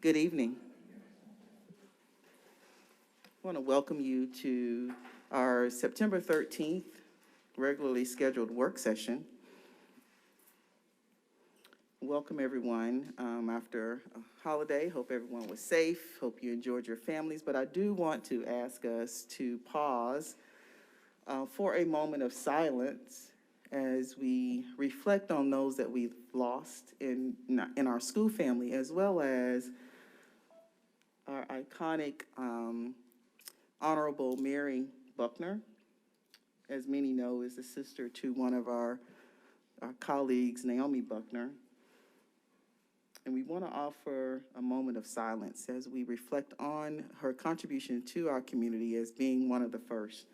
Good evening. I want to welcome you to our September 13th regularly scheduled work session. Welcome everyone after a holiday. Hope everyone was safe. Hope you enjoyed your families. But I do want to ask us to pause for a moment of silence as we reflect on those that we've lost in our school family, as well as our iconic Honorable Mary Buckner, as many know, is the sister to one of our colleagues, Naomi Buckner. And we want to offer a moment of silence as we reflect on her contribution to our community as being one of the first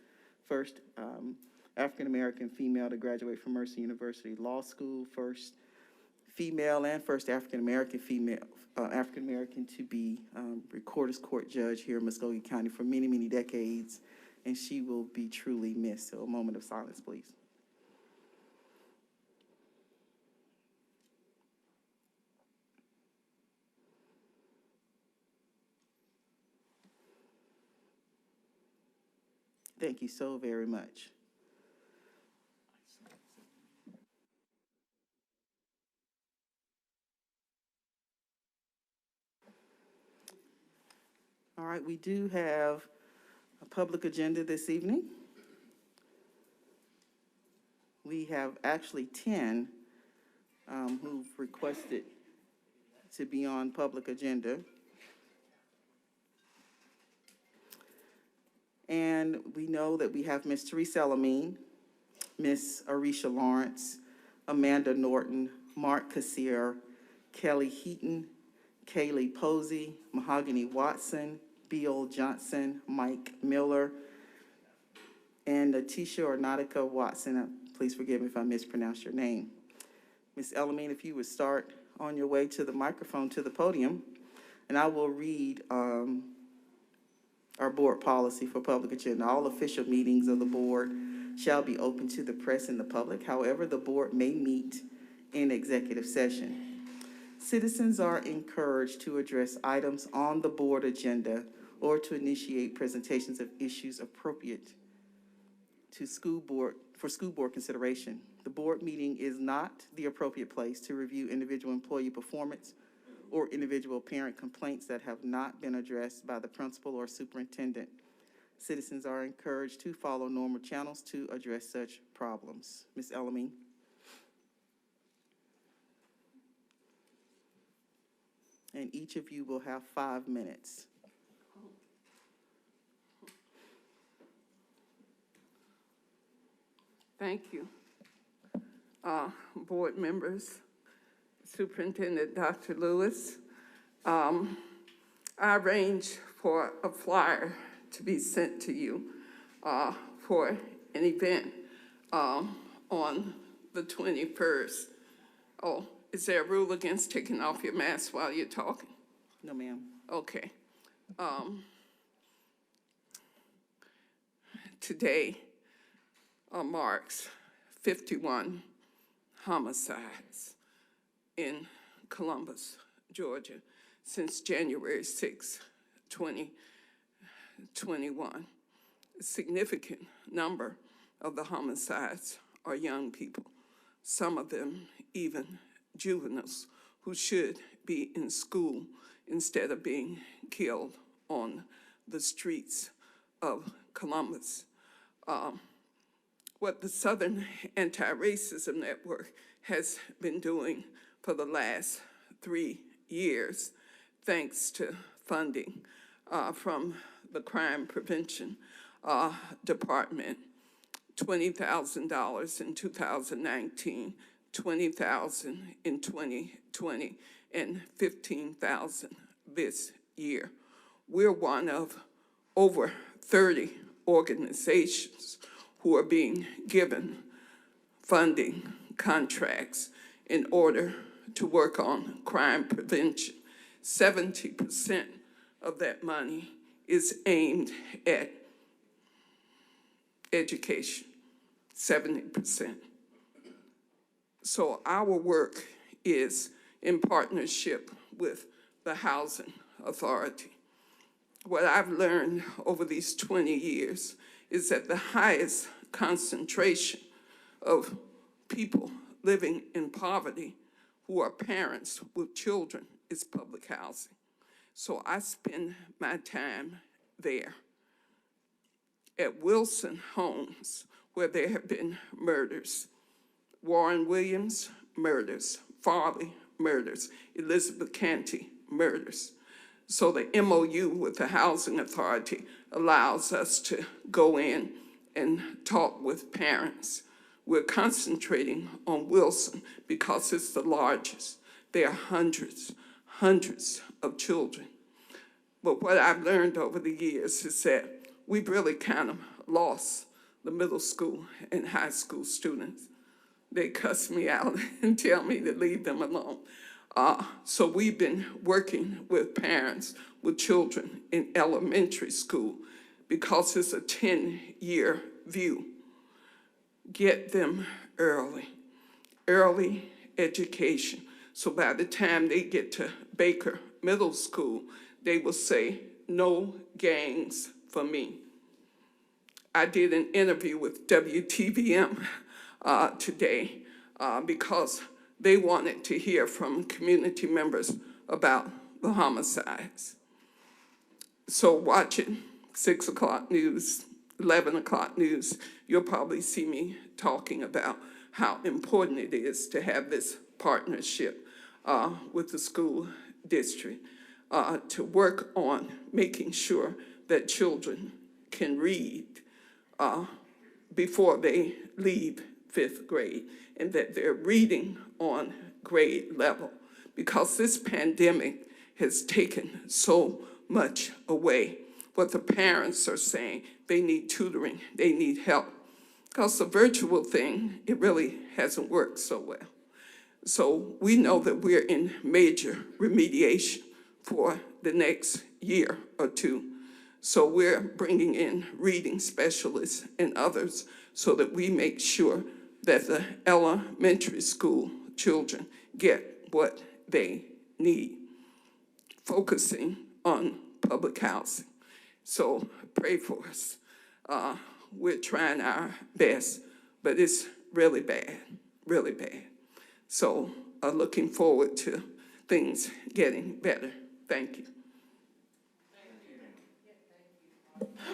African-American female to graduate from Mercer University Law School, first female and first African-American to be Recorder's Court judge here in Muscogee County for many, many decades, and she will be truly missed. So a moment of silence, please. Thank you so very much. All right, we do have a public agenda this evening. We have actually 10 who've requested to be on public agenda. And we know that we have Ms. Teresa Elamine, Ms. Arisha Lawrence, Amanda Norton, Mark Cassier, Kelly Heaton, Kaylee Posey, Mahogany Watson, Beal Johnson, Mike Miller, and Natisha or Nautica Watson. Please forgive me if I mispronounce your name. Ms. Elamine, if you would start on your way to the microphone, to the podium, and I will read our board policy for public agenda. All official meetings of the board shall be open to the press and the public. However, the board may meet in executive session. Citizens are encouraged to address items on the board agenda or to initiate presentations of issues appropriate to school board consideration. The board meeting is not the appropriate place to review individual employee performance or individual parent complaints that have not been addressed by the principal or superintendent. Citizens are encouraged to follow normal channels to address such problems. Ms. Elamine. And each of you will have 5 minutes. Thank you. Board members, Superintendent Dr. Lewis, I arranged for a flyer to be sent to you for an event on the 21st. Oh, is there a rule against taking off your mask while you're talking? No, ma'am. Okay. Today marks 51 homicides in Columbus, Georgia, since January 6, 2021. A significant number of the homicides are young people, some of them even juveniles who should be in school instead of being killed on the streets of Columbus. What the Southern Anti-Racism Network has been doing for the last 3 years, thanks to funding from the Crime Prevention Department, $20,000 in 2019, $20,000 in 2020, and $15,000 this year. We're one of over 30 organizations who are being given funding contracts in order to work on crime prevention. 70% of that money is aimed at education, 70%. So our work is in partnership with the Housing Authority. What I've learned over these 20 years is that the highest concentration of people living in poverty who are parents with children is public housing. So I spend my time there. At Wilson homes, where there have been murders, Warren Williams murders, Farley murders, Elizabeth Canty murders. So the MOU with the Housing Authority allows us to go in and talk with parents. We're concentrating on Wilson because it's the largest. There are hundreds of children. But what I've learned over the years is that we've really kind of lost the middle school and high school students. They cuss me out and tell me to leave them alone. So we've been working with parents with children in elementary school because it's a 10-year view. Get them early education. So by the time they get to Baker Middle School, they will say, no gangs for me. I did an interview with WTVM today because they wanted to hear from community members about the homicides. So watching 6 o'clock news, 11 o'clock news, you'll probably see me talking about how important it is to have this partnership with the school district to work on making sure that children can read before they leave 5th grade, and that they're reading on grade level, because this pandemic has taken so much away. What the parents are saying, they need tutoring, they need help, because the virtual thing, it really hasn't worked so well. So we know that we're in major remediation for the next year or two. So we're bringing in reading specialists and others so that we make sure that the elementary school children get what they need, focusing on public housing. So pray for us. We're trying our best, but it's really bad, really bad. So looking forward to things getting better. Thank you.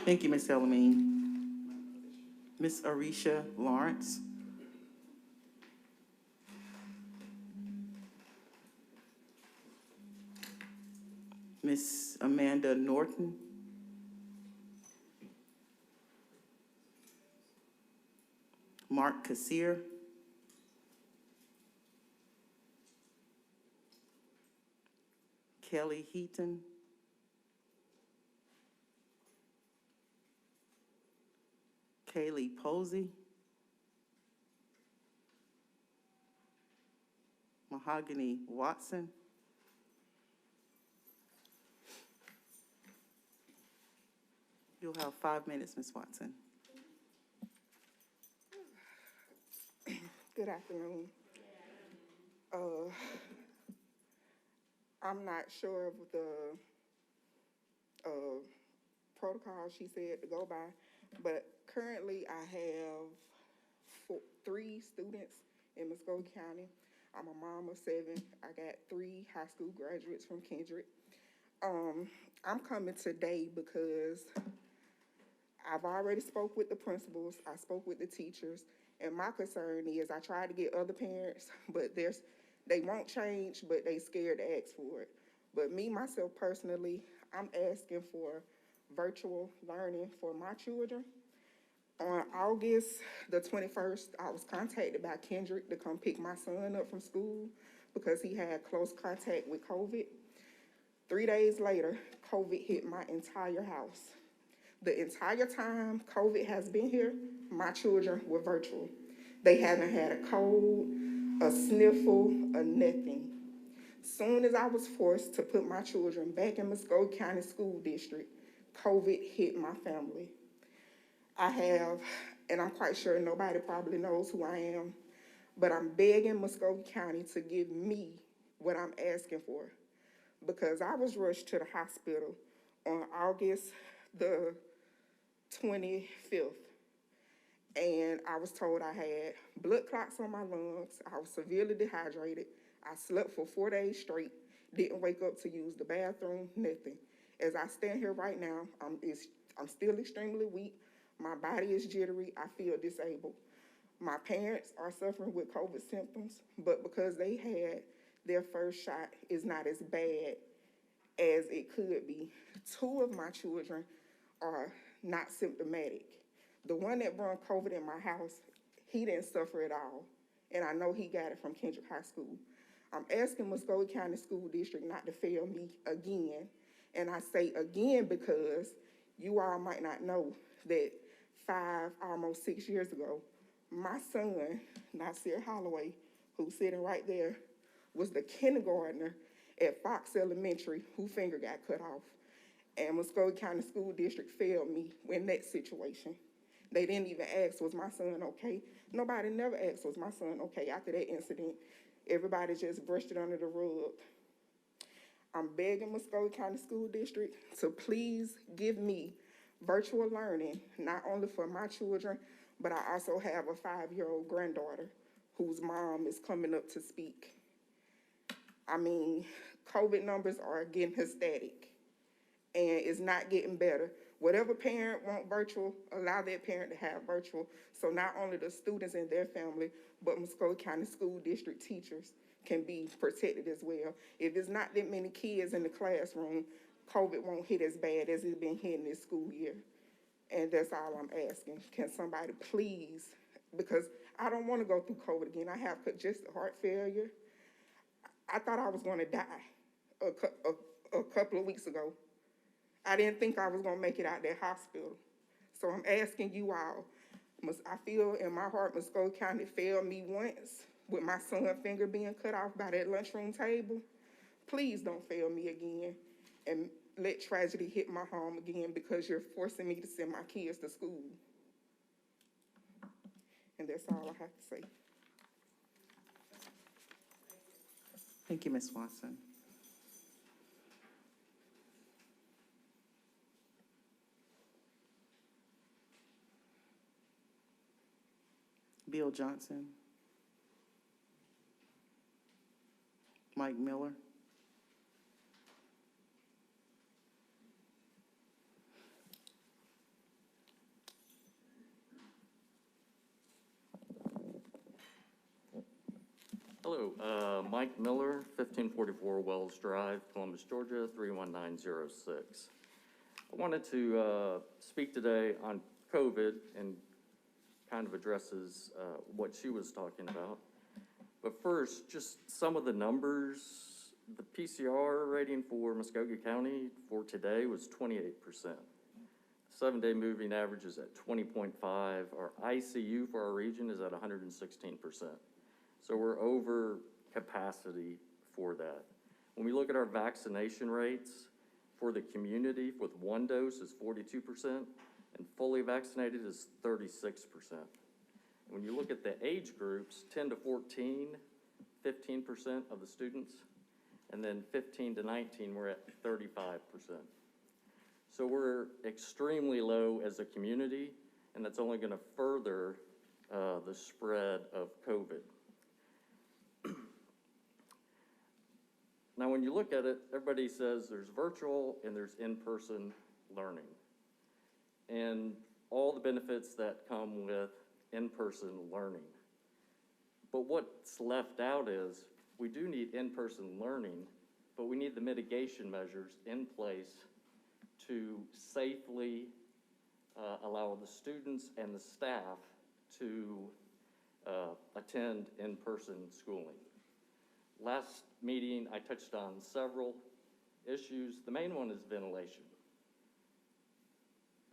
Thank you, Ms. Elamine. Ms. Arisha Lawrence. Ms. Amanda Norton. Mark Kassir. Kelly Heaton. Kaylee Posey. Mahogany Watson. You'll have 5 minutes, Ms. Watson. Good afternoon. I'm not sure of the protocol she said to go by, but currently I have 3 students in Muscogee County. I'm a mom of 7. I got 3 high school graduates from Kendrick. I'm coming today because I've already spoke with the principals, I spoke with the teachers, and my concern is I tried to get other parents, but they won't change, but they scared to ask for it. But me, myself personally, I'm asking for virtual learning for my children. On August the 21st, I was contacted by Kendrick to come pick my son up from school because he had close contact with COVID. 3 days later, COVID hit my entire house. The entire time COVID has been here, my children were virtual. They haven't had a cold, a sniffle, or nothing. Soon as I was forced to put my children back in Muscogee County School District, COVID hit my family. I have, and I'm quite sure nobody probably knows who I am, but I'm begging Muscogee County to give me what I'm asking for, because I was rushed to the hospital on August the 25th. And I was told I had blood clots on my lungs. I was severely dehydrated. I slept for 4 days straight, didn't wake up to use the bathroom, nothing. As I stand here right now, I'm still extremely weak. My body is jittery. I feel disabled. My parents are suffering with COVID symptoms, but because they had their first shot, it's not as bad as it could be. 2 of my children are not symptomatic. The one that brought COVID in my house, he didn't suffer at all. And I know he got it from Kendrick High School. I'm asking Muscogee County School District not to fail me again. And I say again because you all might not know that 5, almost 6 years ago, my son, Nasir Holloway, who's sitting right there, was the kindergartner at Fox Elementary whose finger got cut off. And Muscogee County School District failed me in that situation. They didn't even ask, was my son okay? Nobody never asked, was my son okay after that incident. Everybody just brushed it under the rug. I'm begging Muscogee County School District to please give me virtual learning, not only for my children, but I also have a 5-year-old granddaughter whose mom is coming up to speak. I mean, COVID numbers are getting ecstatic, and it's not getting better. Whatever parent want virtual, allow that parent to have virtual, so not only the students and their family, but Muscogee County School District teachers can be protected as well. If it's not that many kids in the classroom, COVID won't hit as bad as it's been hitting this school year. And that's all I'm asking. Can somebody please, because I don't want to go through COVID again. I have congestive heart failure. I thought I was going to die a couple of weeks ago. I didn't think I was going to make it out that hospital. So I'm asking you all, I feel in my heart Muscogee County failed me once with my son's finger being cut off by that lunchroom table. Please don't fail me again and let tragedy hit my home again because you're forcing me to send my kids to school. And that's all I have to say. Thank you, Ms. Watson. Bill Johnson. Mike Miller. Hello, Mike Miller, 1544 Wells Drive, Columbus, Georgia, 31906. I wanted to speak today on COVID and kind of addresses what she was talking about. But first, just some of the numbers. The PCR rating for Muscogee County for today was 28%. 7-day moving average is at 20.5. Our ICU for our region is at 116%. So we're over capacity for that. When we look at our vaccination rates for the community with 1 dose is 42% and fully vaccinated is 36%. When you look at the age groups, 10 to 14, 15% of the students, and then 15 to 19, we're at 35%. So we're extremely low as a community, and that's only gonna further the spread of COVID. Now, when you look at it, everybody says there's virtual and there's in-person learning, and all the benefits that come with in-person learning. But what's left out is we do need in-person learning, but we need the mitigation measures in place to safely allow the students and the staff to attend in-person schooling. Last meeting, I touched on several issues. The main one is ventilation.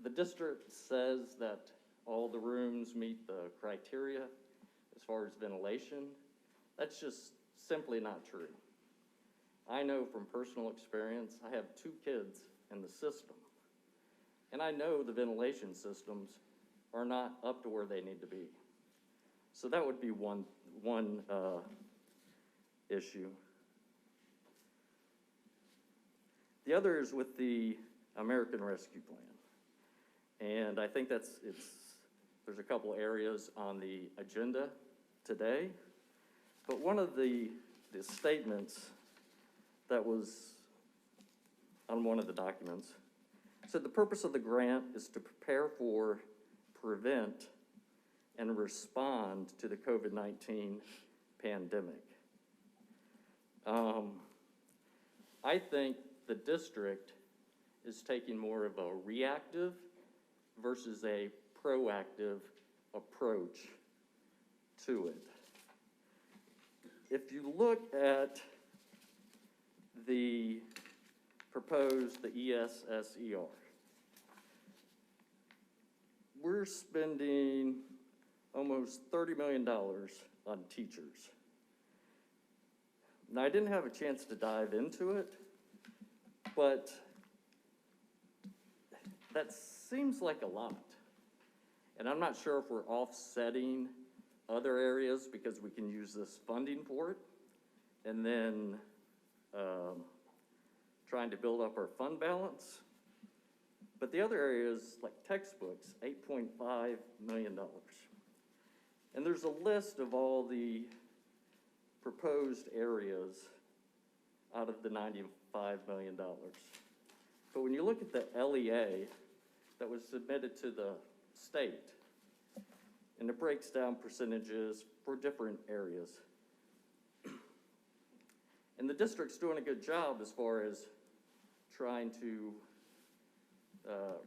The district says that all the rooms meet the criteria as far as ventilation. That's just simply not true. I know from personal experience, I have 2 kids in the system, and I know the ventilation systems are not up to where they need to be. So that would be one issue. The other is with the American Rescue Plan. And I think there's a couple areas on the agenda today. But one of the statements that was on one of the documents said the purpose of the grant is to prepare for, prevent, and respond to the COVID-19 pandemic. I think the district is taking more of a reactive versus a proactive approach to it. If you look at the proposed, the ESSER, we're spending almost $30 million on teachers. Now, I didn't have a chance to dive into it, but that seems like a lot. And I'm not sure if we're offsetting other areas because we can use this funding for it, and then trying to build up our fund balance. But the other areas, like textbooks, $8.5 million. And there's a list of all the proposed areas out of the $95 million. But when you look at the LEA that was submitted to the state, and it breaks down percentages for different areas. And the district's doing a good job as far as trying to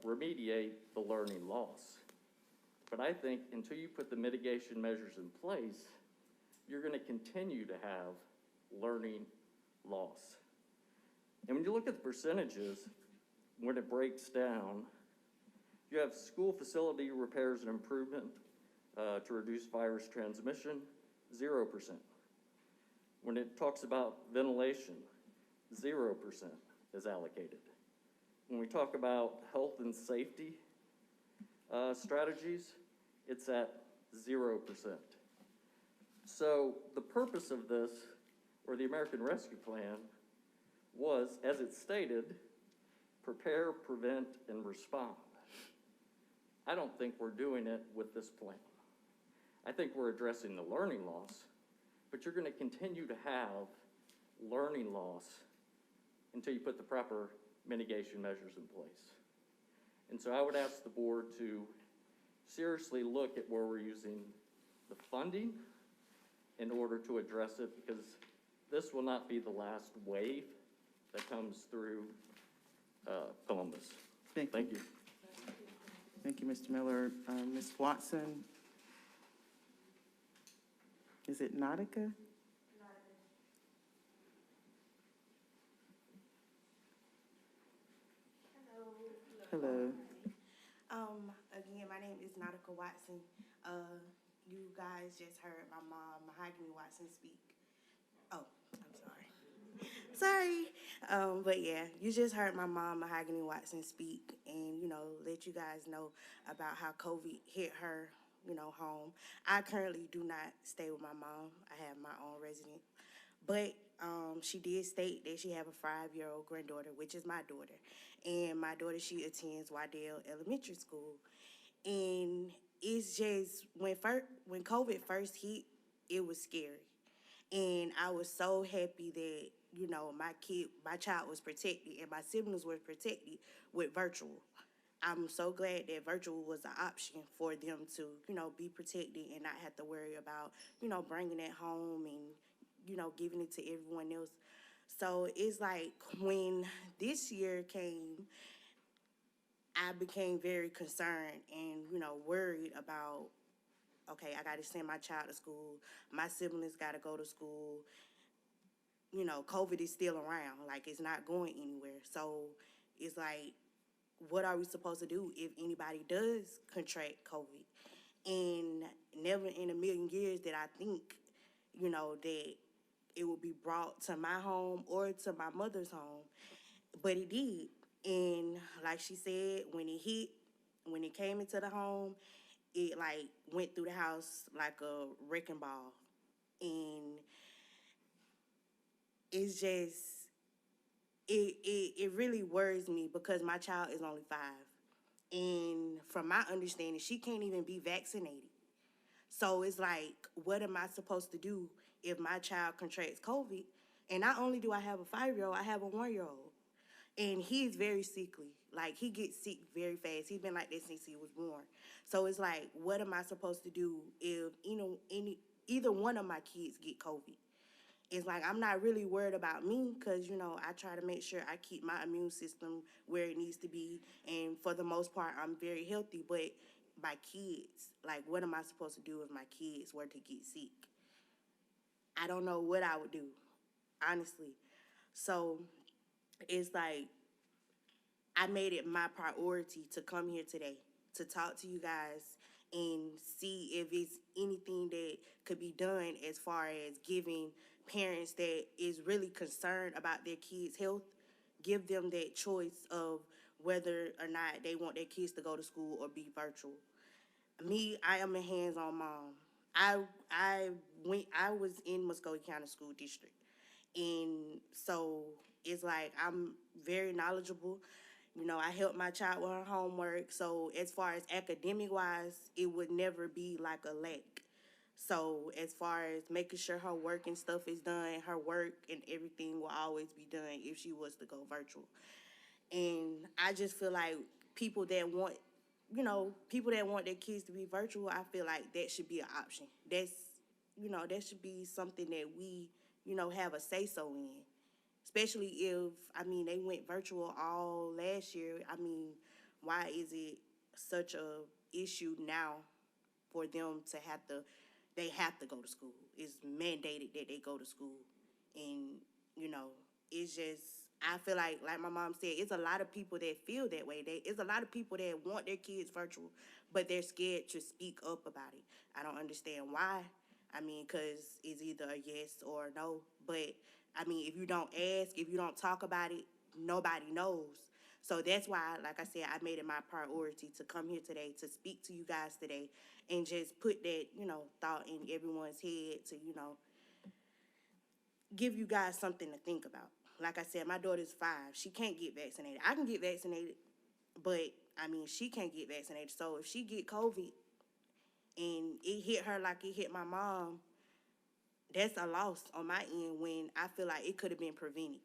remediate the learning loss. But I think until you put the mitigation measures in place, you're going to continue to have learning loss. And when you look at the percentages, when it breaks down, you have school facility repairs and improvement to reduce virus transmission, 0%. When it talks about ventilation, 0% is allocated. When we talk about health and safety strategies, it's at 0%. So the purpose of this, or the American Rescue Plan, was, as it stated, prepare, prevent, and respond. I don't think we're doing it with this plan. I think we're addressing the learning loss, but you're going to continue to have learning loss until you put the proper mitigation measures in place. And so I would ask the board to seriously look at where we're using the funding in order to address it, because this will not be the last wave that comes through Columbus. Thank you. Thank you, Mr. Miller. Ms. Watson? Is it Nautica? Hello. Again, my name is Nautica Watson. You guys just heard my mom, Mahogany Watson, speak. Oh, I'm sorry. But yeah, you just heard my mom, Mahogany Watson, speak, and, let you guys know about how COVID hit her, home. I currently do not stay with my mom. I have my own residence. But she did state that she have a 5-year-old granddaughter, which is my daughter. And my daughter, she attends Waddell Elementary School. And it's just, when COVID first hit, it was scary. And I was so happy that, my child was protected and my siblings were protected with virtual. I'm so glad that virtual was an option for them to, be protected and not have to worry about, bringing it home and, giving it to everyone else. So it's like when this year came, I became very concerned and, worried about, okay, I got to send my child to school. My siblings got to go to school. COVID is still around. Like, it's not going anywhere. So it's like, what are we supposed to do if anybody does contract COVID? And never in a million years did I think, that it would be brought to my home or to my mother's home. But it did. And like she said, when it came into the home, it like went through the house like a wrecking ball. And it's just, it really worries me because my child is only 5. And from my understanding, she can't even be vaccinated. So it's like, what am I supposed to do if my child contracts COVID? And not only do I have a 5-year-old, I have a 1-year-old. And he's very sickly. Like, he gets sick very fast. He's been like this since he was born. So it's like, what am I supposed to do if either one of my kids get COVID? It's like, I'm not really worried about me because, I try to make sure I keep my immune system where it needs to be. And for the most part, I'm very healthy. But my kids, like, what am I supposed to do if my kids were to get sick? I don't know what I would do, honestly. So it's like, I made it my priority to come here today to talk to you guys and see if it's anything that could be done as far as giving parents that is really concerned about their kids' health, give them that choice of whether or not they want their kids to go to school or be virtual. Me, I am a hands-on mom. I was in Muscogee County School District. And so it's like I'm very knowledgeable. I help my child with her homework. So as far as academic wise, it would never be like a lack. So as far as making sure her work and stuff is done, her work and everything will always be done if she was to go virtual. And I just feel like people that want, people that want their kids to be virtual, I feel like that should be an option. That should be something that we, have a say-so in. Especially if, they went virtual all last year. Why is it such a issue now for them they have to go to school? It's mandated that they go to school. And, it's just, I feel like my mom said, it's a lot of people that feel that way. It's a lot of people that want their kids virtual, but they're scared to speak up about it. I don't understand why. Because it's either a yes or a no. But, if you don't ask, if you don't talk about it, nobody knows. So that's why, like I said, I made it my priority to come here today, to speak to you guys today, and just put that, thought in everyone's head to, give you guys something to think about. Like I said, my daughter's 5. She can't get vaccinated. I can get vaccinated, but, she can't get vaccinated. So if she get COVID and it hit her like it hit my mom, that's a loss on my end when I feel like it could have been prevented,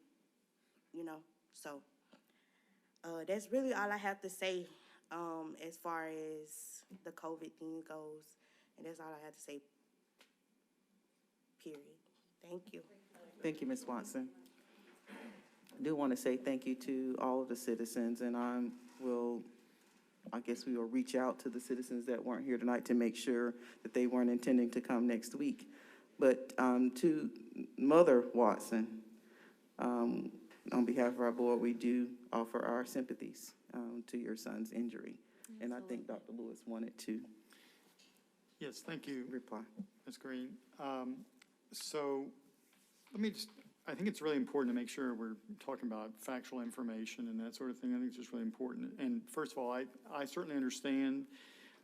So that's really all I have to say as far as the COVID thing goes. And that's all I have to say, period. Thank you. Thank you, Ms. Watson. I do want to say thank you to all of the citizens, and I guess we will reach out to the citizens that weren't here tonight to make sure that they weren't intending to come next week. But to Mother Watson, on behalf of our board, we do offer our sympathies to your son's injury. Absolutely. And I think Dr. Lewis wanted to Yes, thank you, reply. Ms. Green. So let me I think it's really important to make sure we're talking about factual information and that sort of thing. I think it's just really important. And first of all, I certainly understand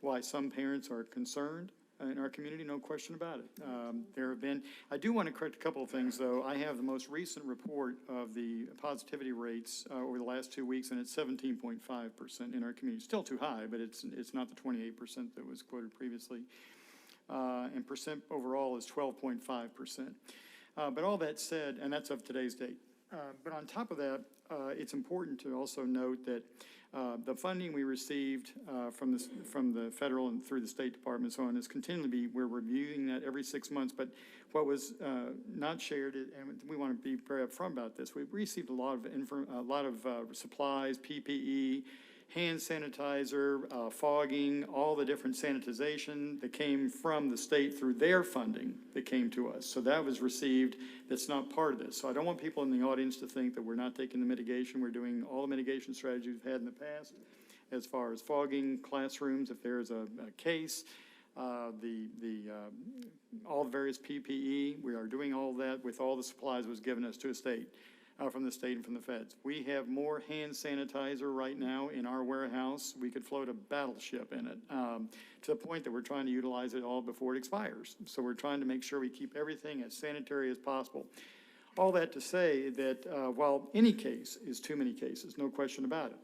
why some parents are concerned in our community, no question about it. There have been, I do want to correct a couple of things, though. I have the most recent report of the positivity rates over the last 2 weeks, and it's 17.5% in our community. Still too high, but it's not the 28% that was quoted previously. And percent overall is 12.5%. But all that said, and that's of today's date. But on top of that, it's important to also note that the funding we received from the federal and through the State Department and so on is continually we're reviewing that every 6 months. But what was not shared, and we want to be very upfront about this, we've received a lot of supplies, PPE, hand sanitizer, fogging, all the different sanitization that came from the state through their funding that came to us. So that was received. That's not part of this. So I don't want people in the audience to think that we're not taking the mitigation. We're doing all the mitigation strategies we've had in the past as far as fogging classrooms, if there's a case, all the various PPE. We are doing all that with all the supplies that was given us to a state. From the state and from the feds. We have more hand sanitizer right now in our warehouse. We could float a battleship in it to the point that we're trying to utilize it all before it expires. So we're trying to make sure we keep everything as sanitary as possible. all that to say that while any case is too many cases, no question about it,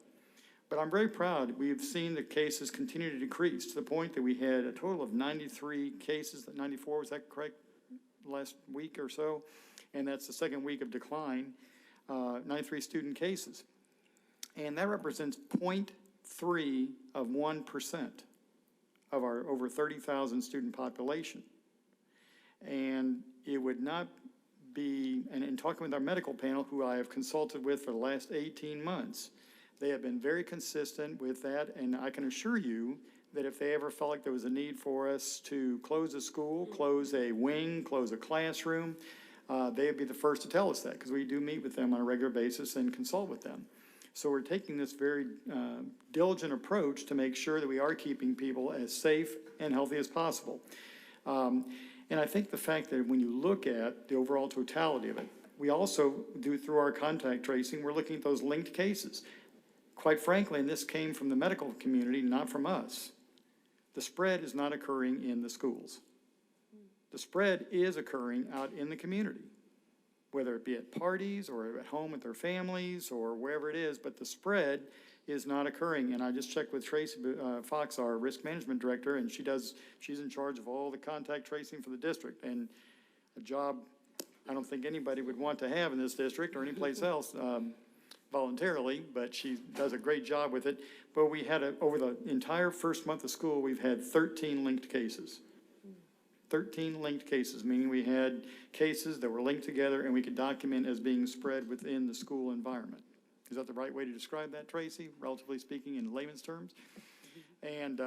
but I'm very proud. We've seen the cases continue to decrease to the point that we had a total of 93 cases, 94, was that correct, last week or so? And that's the second week of decline, 93 student cases. And that represents 0.3 of 1% of our over 30,000 student population. And it would not be, and in talking with our medical panel, who I have consulted with for the last 18 months, they have been very consistent with that, and I can assure you that if they ever felt like there was a need for us to close a school, close a wing, close a classroom, they would be the first to tell us that, because we do meet with them on a regular basis and consult with them. So we're taking this very diligent approach to make sure that we are keeping people as safe and healthy as possible. And I think the fact that when you look at the overall totality of it, we also do through our contact tracing, we're looking at those linked cases. Quite frankly, and this came from the medical community, not from us, the spread is not occurring in the schools. The spread is occurring out in the community, whether it be at parties or at home with their families or wherever it is, but the spread is not occurring. And I just checked with Tracy Fox, our risk management director, and she's in charge of all the contact tracing for the district, and a job I don't think anybody would want to have in this district or anyplace else voluntarily, but she does a great job with it. But we had, over the entire first month of school, we've had 13 linked cases. 13 linked cases, meaning we had cases that were linked together and we could document as being spread within the school environment. Is that the right way to describe that, Tracy, relatively speaking, in layman's terms? And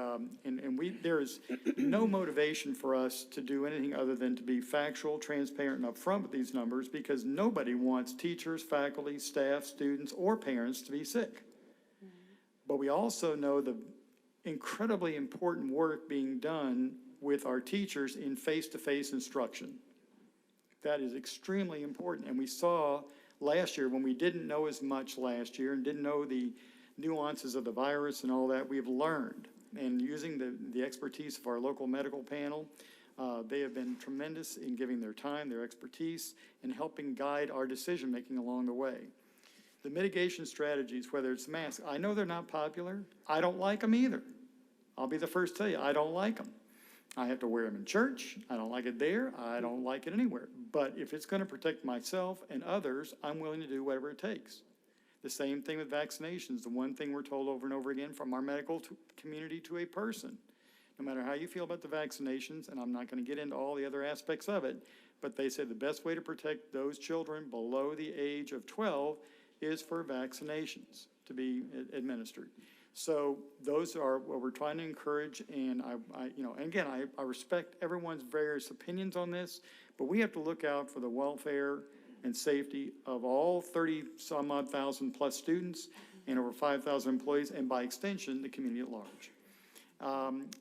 there is no motivation for us to do anything other than to be factual, transparent, and upfront with these numbers, because nobody wants teachers, faculty, staff, students, or parents to be sick. But we also know the incredibly important work being done with our teachers in face-to-face instruction. That is extremely important. And we saw last year, when we didn't know as much last year and didn't know the nuances of the virus and all that, we've learned. And using the expertise of our local medical panel, they have been tremendous in giving their time, their expertise, and helping guide our decision-making along the way. The mitigation strategies, whether it's masks, I know they're not popular. I don't like them either. I'll be the first to tell you, I don't like them. I have to wear them in church. I don't like it there. I don't like it anywhere. But if it's going to protect myself and others, I'm willing to do whatever it takes. The same thing with vaccinations. The one thing we're told over and over again from our medical community to a person, no matter how you feel about the vaccinations, and I'm not going to get into all the other aspects of it, but they say the best way to protect those children below the age of 12 is for vaccinations to be administered. So those are what we're trying to encourage, and I respect everyone's various opinions on this, but we have to look out for the welfare and safety of all 30-some-odd thousand plus students and over 5,000 employees, and by extension, the community at large.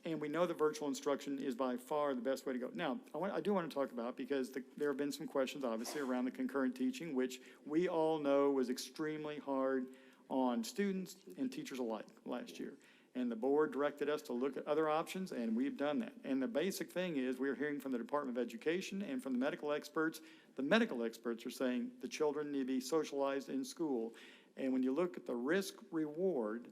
And we know that virtual instruction is by far the best way to go. Now, I do want to talk about, because there have been some questions, obviously, around the concurrent teaching, which we all know was extremely hard on students and teachers alike last year. And the board directed us to look at other options, and we've done that. And the basic thing is, we're hearing from the Department of Education and from the medical experts. The medical experts are saying the children need to be socialized in school. And when you look at the risk-reward,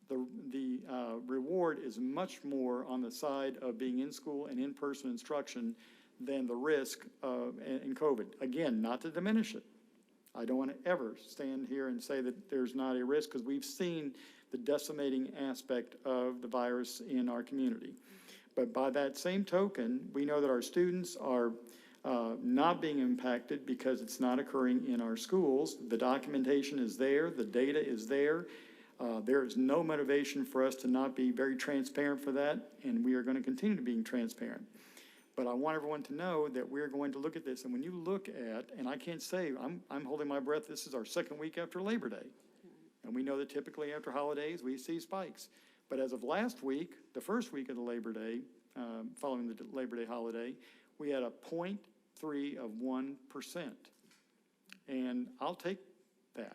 the reward is much more on the side of being in school and in-person instruction than the risk in COVID. Again, not to diminish it. I don't want to ever stand here and say that there's not a risk, because we've seen the decimating aspect of the virus in our community. But by that same token, we know that our students are not being impacted because it's not occurring in our schools. The documentation is there, the data is there. There is no motivation for us to not be very transparent for that, and we are going to continue to be transparent. But I want everyone to know that we're going to look at this. And when you look at, and I can't say, I'm holding my breath, this is our second week after Labor Day. And we know that typically after holidays, we see spikes. But as of last week, the first week of the Labor Day, following the Labor Day holiday, we had a 0.3 of 1%. And I'll take that.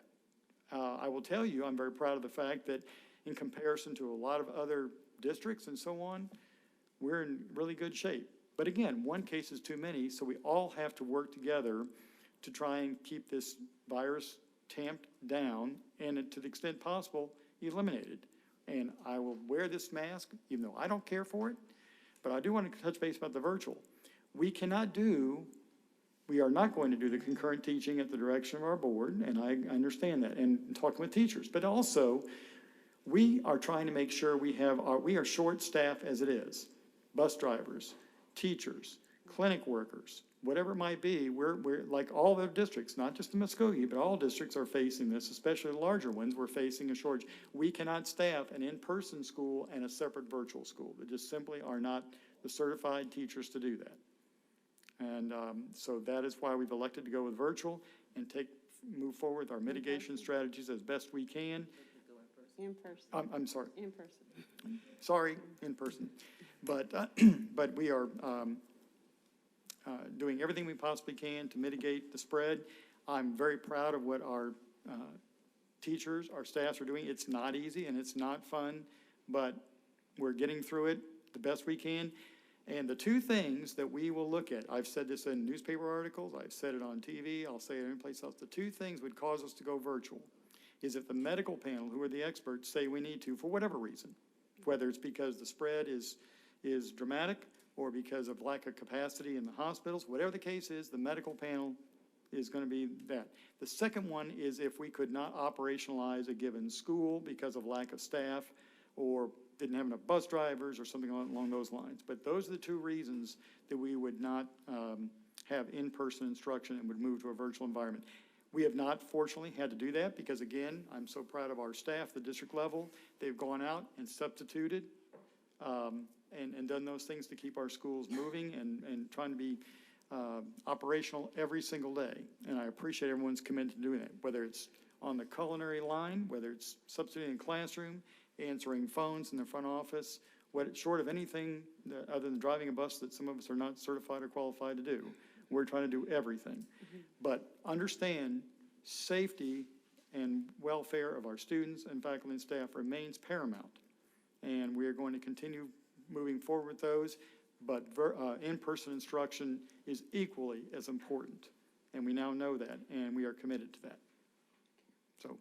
I will tell you, I'm very proud of the fact that in comparison to a lot of other districts and so on, we're in really good shape. But again, one case is too many, so we all have to work together to try and keep this virus tamped down and, to the extent possible, eliminated. And I will wear this mask, even though I don't care for it, but I do want to touch base about the virtual. We are not going to do the concurrent teaching at the direction of our board, and I understand that, and talking with teachers. But also, we are trying to make sure we are short-staffed as it is. Bus drivers, teachers, clinic workers, whatever it might be, we're like all the districts, not just the Muscogee, but all districts are facing this, especially the larger ones, we're facing a shortage. We cannot staff an in-person school and a separate virtual school. There just simply are not the certified teachers to do that. And so that is why we've elected to go with virtual and move forward with our mitigation strategies as best we can. In person. I'm sorry. In person. Sorry, in person. But, but we are doing everything we possibly can to mitigate the spread. I'm very proud of what our teachers, our staffs are doing. It's not easy and it's not fun, but we're getting through it the best we can. And the two things that we will look at, I've said this in newspaper articles, I've said it on TV, I'll say it anyplace else, the two things would cause us to go virtual is if the medical panel, who are the experts, say we need to for whatever reason, whether it's because the spread is dramatic or because of lack of capacity in the hospitals, whatever the case is, the medical panel is going to be that. The second one is if we could not operationalize a given school because of lack of staff or didn't have enough bus drivers or something along those lines. But those are the two reasons that we would not have in-person instruction and would move to a virtual environment. We have not, fortunately, had to do that because, again, I'm so proud of our staff, the district level. They've gone out and substituted and done those things to keep our schools moving and trying to be operational every single day. And I appreciate everyone's commitment to doing that, whether it's on the culinary line, whether it's substituting in classroom, answering phones in the front office, short of anything other than driving a bus that some of us are not certified or qualified to do. We're trying to do everything. But understand, safety and welfare of our students and faculty and staff remains paramount. And we are going to continue moving forward with those, but in-person instruction is equally as important. And we now know that, and we are committed to that. So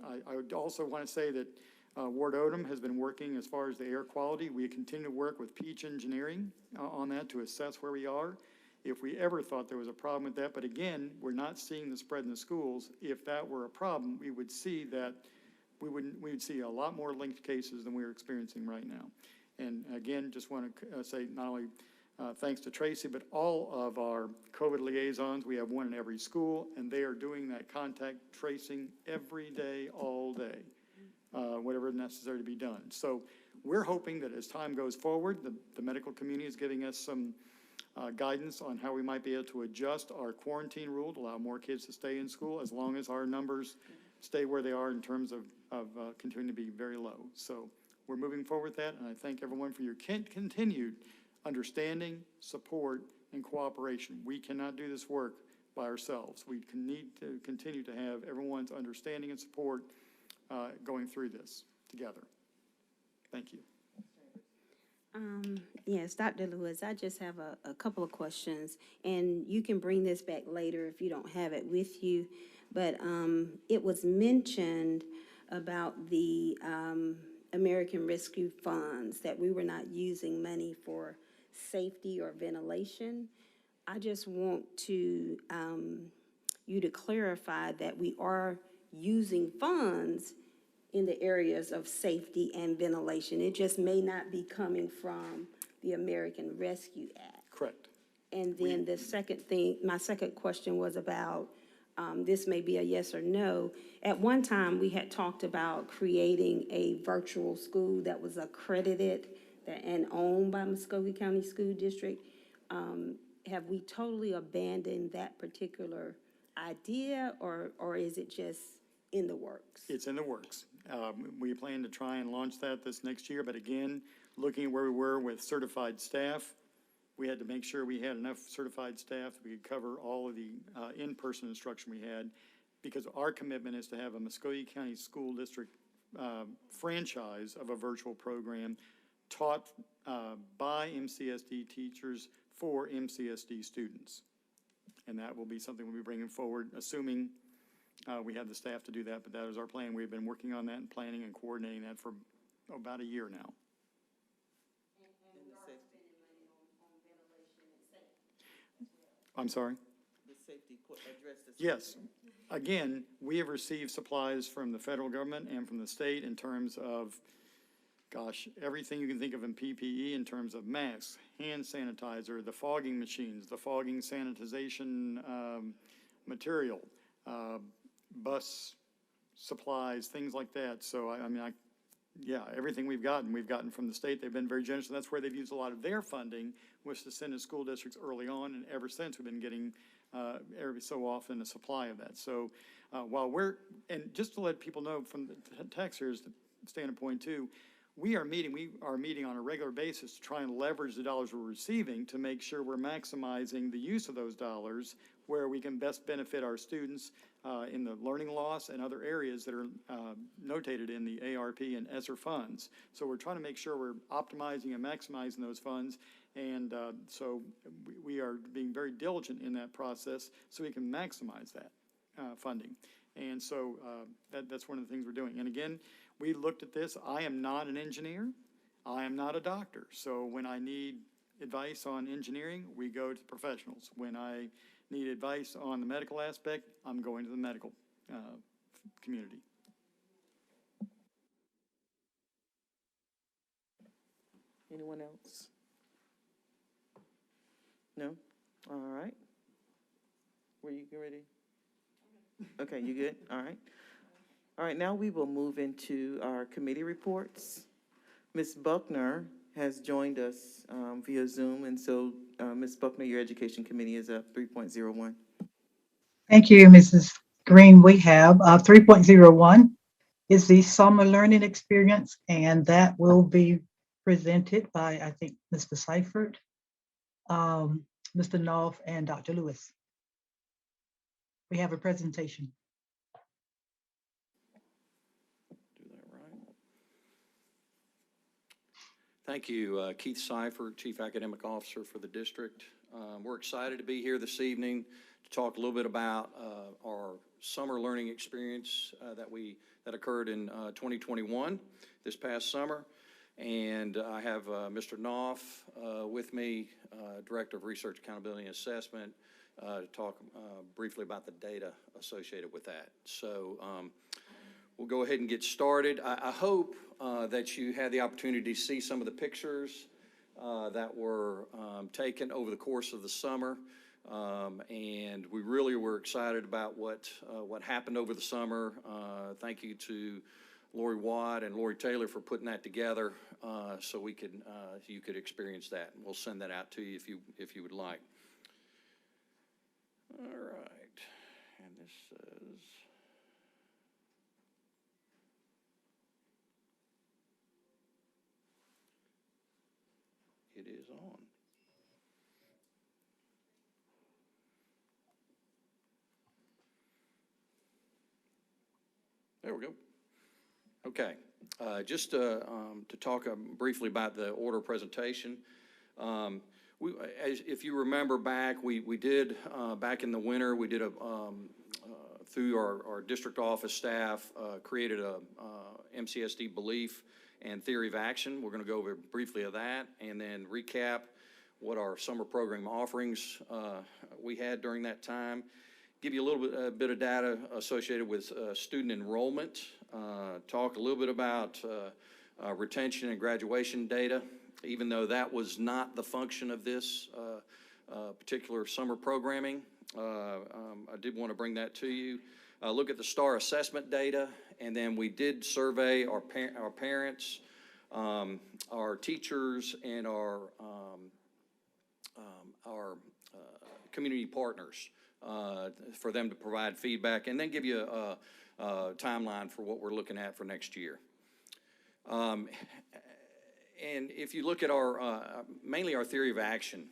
I would also want to say that Ward Odom has been working as far as the air quality. We continue to work with Peach Engineering on that to assess where we are. If we ever thought there was a problem with that, but again, we're not seeing the spread in the schools. If that were a problem, we would see that we would see a lot more linked cases than we're experiencing right now. And again, just want to say not only thanks to Tracy, but all of our COVID liaisons. We have one in every school, and they are doing that contact tracing every day, all day, whatever is necessary to be done. So we're hoping that as time goes forward, the medical community is giving us some guidance on how we might be able to adjust our quarantine rule to allow more kids to stay in school as long as our numbers stay where they are in terms of continuing to be very low. So we're moving forward with that, and I thank everyone for your continued understanding, support, and cooperation. We cannot do this work by ourselves. We need to continue to have everyone's understanding and support going through this together. Thank you. Yes, Dr. Lewis, I just have a couple of questions, and you can bring this back later if you don't have it with you. But it was mentioned about the American Rescue Funds, that we were not using money for safety or ventilation. I just want to you to clarify that we are using funds in the areas of safety and ventilation. It just may not be coming from the American Rescue Act. Correct. And then the second thing, my second question was about, this may be a yes or no. At one time, we had talked about creating a virtual school that was accredited and owned by Muscogee County School District. Have we totally abandoned that particular idea, or is it just in the works? It's in the works. We plan to try and launch that this next year, but again, looking at where we were with certified staff, we had to make sure we had enough certified staff that we could cover all of the in-person instruction we had, because our commitment is to have a Muscogee County School District franchise of a virtual program taught by MCSD teachers for MCSD students. And that will be something we'll be bringing forward, assuming we have the staff to do that, but that is our plan. We've been working on that and planning and coordinating that for about a year now. I'm sorry? The safety, address the. Yes. Again, we have received supplies from the federal government and from the state in terms of, gosh, everything you can think of in PPE in terms of masks, hand sanitizer, the fogging machines, the fogging sanitization material, bus supplies, things like that. So, yeah, everything we've gotten from the state. They've been very generous, and that's where they've used a lot of their funding, was to send to school districts early on, and ever since we've been getting every so often a supply of that. So while and just to let people know from the taxpayers' standpoint too, we are meeting on a regular basis to try and leverage the dollars we're receiving to make sure we're maximizing the use of those dollars where we can best benefit our students in the learning loss and other areas that are notated in the ARP and ESSER funds. So we're trying to make sure we're optimizing and maximizing those funds. And so we are being very diligent in that process so we can maximize that funding. And so that's one of the things we're doing. And again, we looked at this. I am not an engineer. I am not a doctor. So when I need advice on engineering, we go to professionals. When I need advice on the medical aspect, I'm going to the medical community. Anyone else? No? All right. Were you ready? Okay, you good? All right. All right, now we will move into our committee reports. Ms. Buckner has joined us via Zoom, and so Ms. Buckner, your education committee is up 3.01. Thank you, Mrs. Green. We have 3.01 is the summer learning experience, and that will be presented by, I think, Mr. Seifert, Mr. Knopf, and Dr. Lewis. We have a presentation. Do that right. Thank you, Keith Seifert, Chief Academic Officer for the district. We're excited to be here this evening to talk a little bit about our summer learning experience that occurred in 2021, this past summer. And I have Mr. Knopf with me, Director of Research Accountability and Assessment, to talk briefly about the data associated with that. So we'll go ahead and get started. I hope that you had the opportunity to see some of the pictures that were taken over the course of the summer. And we really were excited about what happened over the summer. Thank you to Lori Watt and Lori Taylor for putting that together so we could you could experience that. And we'll send that out to you if you would like. All right, and this says, it is on. There we go. Okay, just to talk briefly about the order presentation. If you remember back, we did, back in the winter, we did through our district office staff, created a MCSD belief and theory of action. We're going to go over briefly of that and then recap what our summer program offerings we had during that time. Give you a little bit of data associated with student enrollment, talk a little bit about retention and graduation data, even though that was not the function of this particular summer programming. I did want to bring that to you. Look at the STAR assessment data, and then we did survey our parents, our teachers, and our community partners for them to provide feedback, and then give you a timeline for what we're looking at for next year. And if you look at our, mainly our theory of action,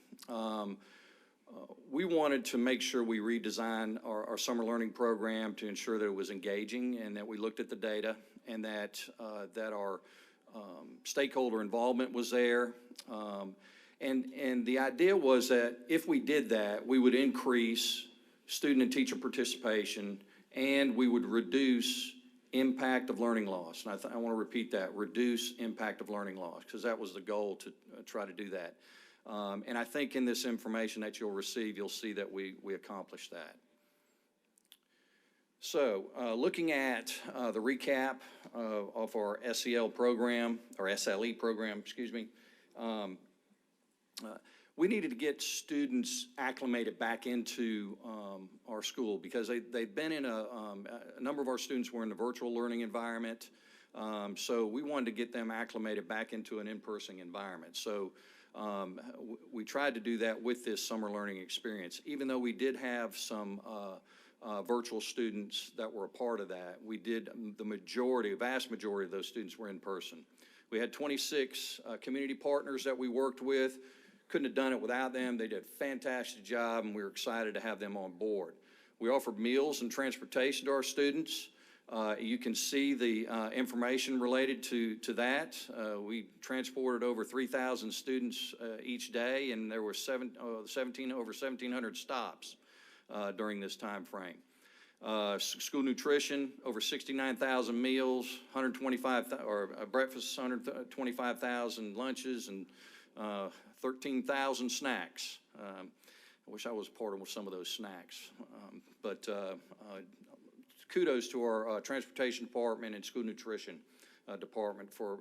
we wanted to make sure we redesigned our summer learning program to ensure that it was engaging and that we looked at the data and that our stakeholder involvement was there. And the idea was that if we did that, we would increase student and teacher participation, and we would reduce impact of learning loss. And I want to repeat that, reduce impact of learning loss, because that was the goal, to try to do that. And I think in this information that you'll receive, you'll see that we accomplished that. So looking at the recap of our SEL program, or SLE program, excuse me, we needed to get students acclimated back into our school, because they've been in a number of our students were in the virtual learning environment. So we wanted to get them acclimated back into an in-person environment. So we tried to do that with this summer learning experience. Even though we did have some virtual students that were a part of that, we did the vast majority of those students were in person. We had 26 community partners that we worked with. Couldn't have done it without them. They did a fantastic job, and we were excited to have them on board. We offered meals and transportation to our students. You can see the information related to that. We transported over 3,000 students each day, and there were over 1,700 stops during this time frame. School nutrition, over 69,000 meals, 125 breakfasts, 125,000 lunches, and 13,000 snacks. I wish I was part of some of those snacks. But kudos to our transportation department and school nutrition department for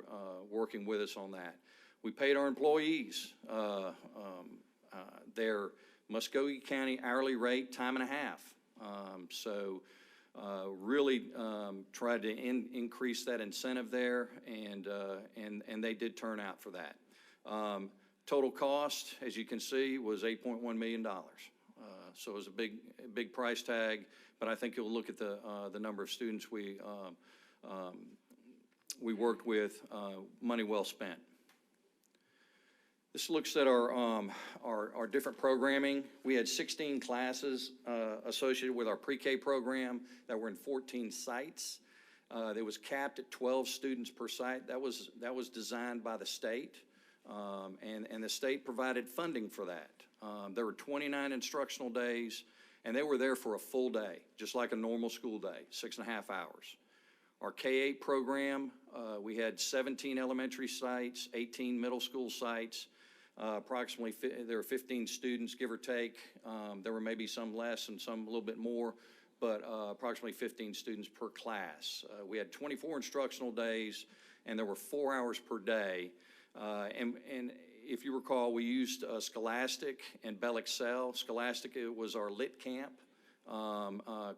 working with us on that. We paid our employees their Muscogee County hourly rate, time and a half. So really tried to increase that incentive there, and they did turn out for that. Total cost, as you can see, was $8.1 million. So it was a big price tag, but I think you'll look at the number of students we worked with, money well spent. This looks at our different programming. We had 16 classes associated with our pre-K program that were in 14 sites. It was capped at 12 students per site. That was designed by the state, and the state provided funding for that. There were 29 instructional days, and they were there for a full day, just like a normal school day, 6.5 hours. Our K-8 program, we had 17 elementary sites, 18 middle school sites. Approximately, there were 15 students, give or take. There were maybe some less and some a little bit more, but approximately 15 students per class. We had 24 instructional days, and there were 4 hours per day. And if you recall, we used Scholastic and Bell Excel. Scholastic, it was our lit camp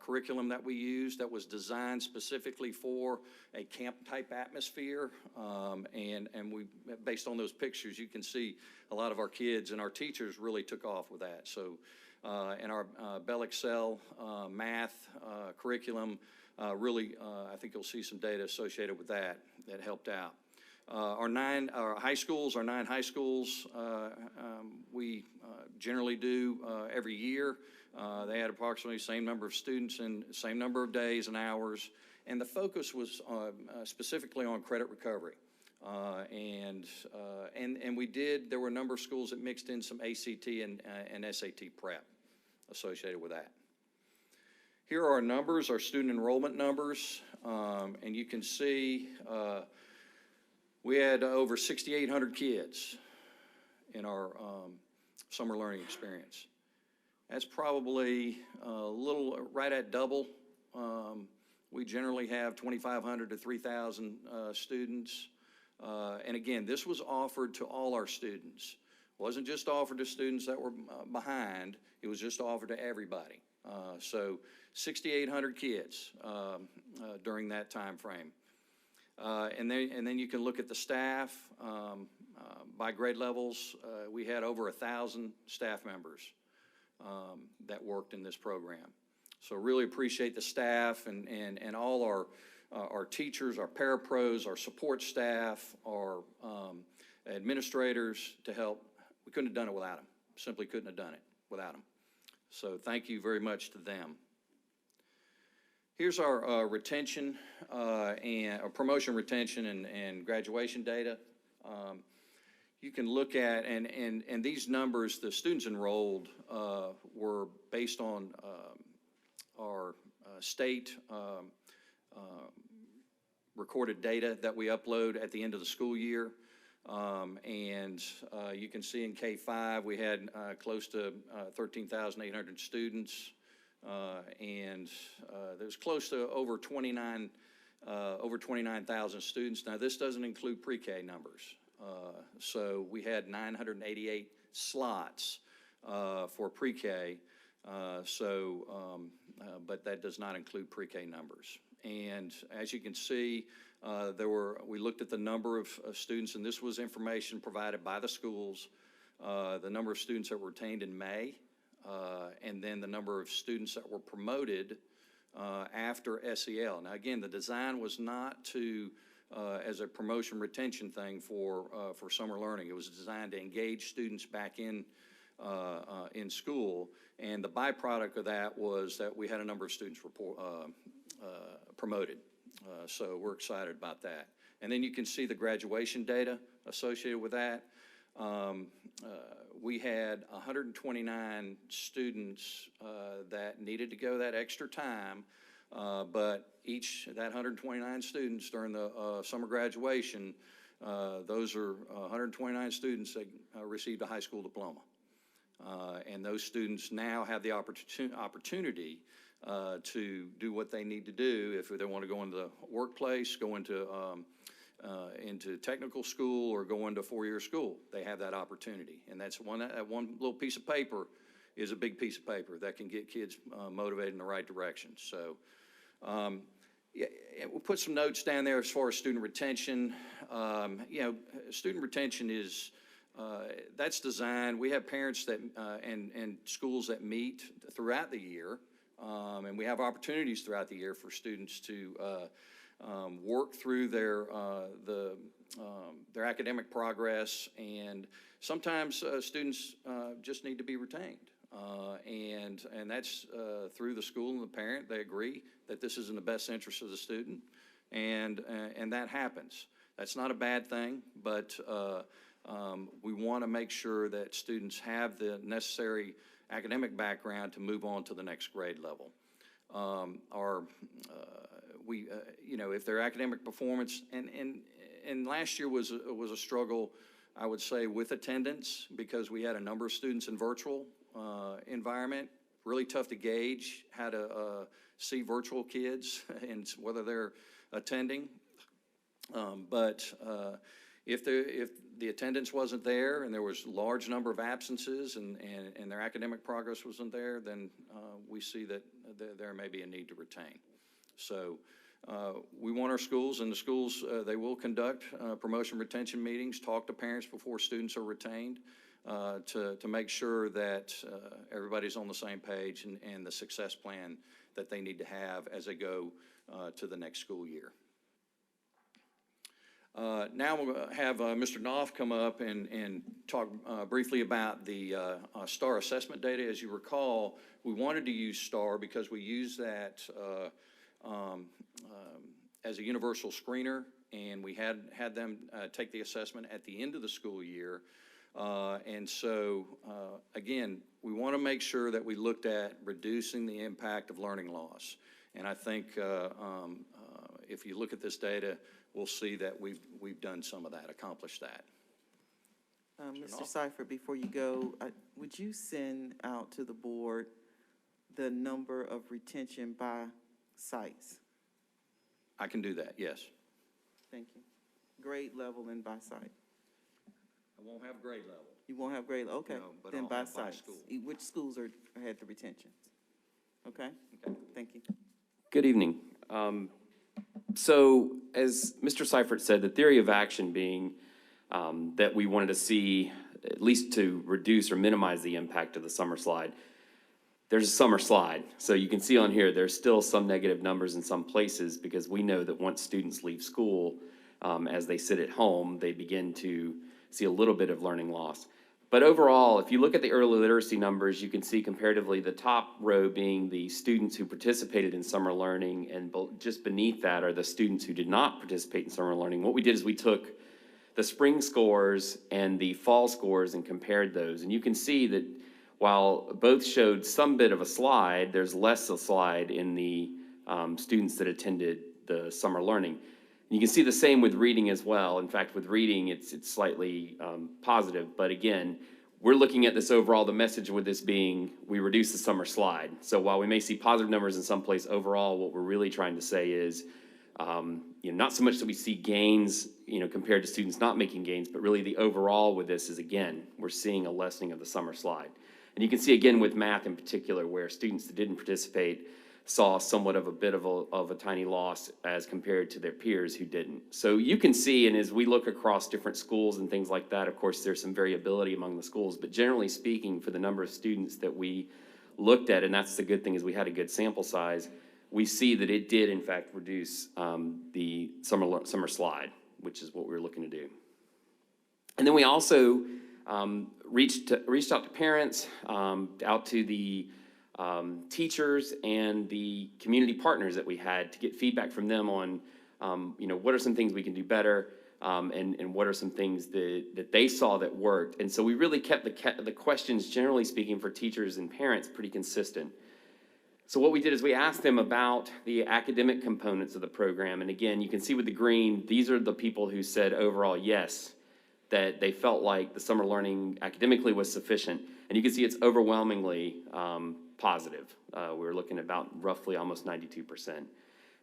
curriculum that we used that was designed specifically for a camp-type atmosphere. And we, based on those pictures, you can see a lot of our kids and our teachers really took off with that. So in our Bell Excel math curriculum, really, I think you'll see some data associated with that helped out. Our 9 high schools, we generally do every year. They had approximately the same number of students and same number of days and hours, and the focus was specifically on credit recovery. And there were a number of schools that mixed in some ACT and SAT prep associated with that. Here are our numbers, our student enrollment numbers, and you can see we had over 6,800 kids in our summer learning experience. That's probably a little right at double. We generally have 2,500 to 3,000 students. And again, this was offered to all our students. It wasn't just offered to students that were behind, it was just offered to everybody. So 6,800 kids during that time frame. And then you can look at the staff by grade levels. We had over 1,000 staff members that worked in this program. So really appreciate the staff and all our teachers, our parapros, our support staff, our administrators to help. We couldn't have done it without them. Simply couldn't have done it without them. So thank you very much to them. Here's our retention and promotion, retention, and graduation data. you can look at, and these numbers, the students enrolled were based on our state recorded data that we upload at the end of the school year. You can see in K-5, we had close to 13,800 students, there's close to over 29,000 students. Now, this doesn't include pre-K numbers. So we had 988 slots for pre-K, but that does not include pre-K numbers. And as you can see, we looked at the number of students, and this was information provided by the schools, the number of students that were retained in May, and then the number of students that were promoted after SEL. Now, again, the design was not to as a promotion retention thing for summer learning. It was designed to engage students back in school, and the byproduct of that was that we had a number of students promoted. So we're excited about that. And then you can see the graduation data associated with that. We had 129 students that needed to go that extra time, but that 129 students during the summer graduation, those are 129 students that received a high school diploma. And those students now have the opportunity to do what they need to do if they want to go into the workplace, go into technical school, or go into four-year school. They have that opportunity, and that one little piece of paper is a big piece of paper that can get kids motivated in the right direction. So, yeah, we'll put some notes down there as far as student retention. Student retention is that's designed. We have parents that and schools that meet throughout the year. And we have opportunities throughout the year for students to work through their academic progress, and sometimes students just need to be retained, and that's through the school and the parent. They agree that this is in the best interest of the student, and that happens. That's not a bad thing, but we want to make sure that students have the necessary academic background to move on to the next grade level. If their academic performance, and last year was a struggle, I would say, with attendance, because we had a number of students in virtual environment. Really tough to gauge how to see virtual kids and whether they're attending. If the attendance wasn't there and there was a large number of absences and their academic progress wasn't there, then we see that there may be a need to retain. So we want our schools, and the schools, they will conduct promotion retention meetings, talk to parents before students are retained, to make sure that everybody's on the same page and the success plan that they need to have as they go to the next school year. Now we'll have Mr. Knopf come up and talk briefly about the STAR assessment data. As you recall, we wanted to use STAR because we use that as a universal screener, and we had them take the assessment at the end of the school year. Again, we want to make sure that we looked at reducing the impact of learning loss. And I think if you look at this data, we'll see that we've done some of that, accomplished that. Mr. Seifert, before you go, would you send out to the board the number of retention by sites? I can do that, yes. Thank you. Grade level and by site. I won't have grade level. You won't have grade, okay. No, but Then I'll by have by sites. school. Which schools had the retentions? Okay? Okay. Thank you. Good evening. So as Mr. Seifert said, the theory of action being that we wanted to see, at least to reduce or minimize the impact of the summer slide. There's a summer slide. So you can see on here, there's still some negative numbers in some places, because we know that once students leave school, as they sit at home, they begin to see a little bit of learning loss. But overall, if you look at the early literacy numbers, you can see comparatively the top row being the students who participated in summer learning, and just beneath that are the students who did not participate in summer learning. What we did is we took the spring scores and the fall scores and compared those. And you can see that while both showed some bit of a slide, there's less a slide in the students that attended the summer learning. And you can see the same with reading as well. In fact, with reading, it's slightly positive. But again, we're looking at this overall, the message with this being we reduce the summer slide. So while we may see positive numbers in some place, overall, what we're really trying to say is, not so much that we see gains, compared to students not making gains, but really the overall with this is, again, we're seeing a lessening of the summer slide. And you can see again with math in particular, where students that didn't participate saw somewhat of a bit of a tiny loss as compared to their peers who didn't. So you can see, and as we look across different schools and things like that, of course, there's some variability among the schools, but generally speaking, for the number of students that we looked at, and that's the good thing, is we had a good sample size, we see that it did in fact reduce the summer slide, which is what we were looking to do. And then we also reached out to parents, out to the teachers and the community partners that we had to get feedback from them on, what are some things we can do better, and what are some things that they saw that worked. And so we really kept the questions, generally speaking, for teachers and parents pretty consistent. So what we did is we asked them about the academic components of the program. And again, you can see with the green, these are the people who said overall yes, that they felt like the summer learning academically was sufficient. And you can see it's overwhelmingly positive. We were looking at about roughly almost 92%.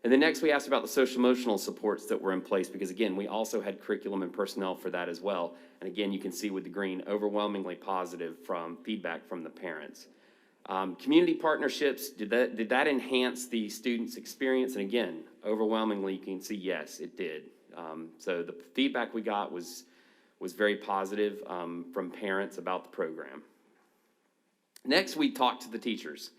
And then next we asked about the social emotional supports that were in place, because again, we also had curriculum and personnel for that as well. And again, you can see with the green, overwhelmingly positive from feedback from the parents. Community partnerships, did that enhance the students' experience? And again, overwhelmingly, you can see yes, it did. So the feedback we got was very positive from parents about the program. Next, we talked to the teachers.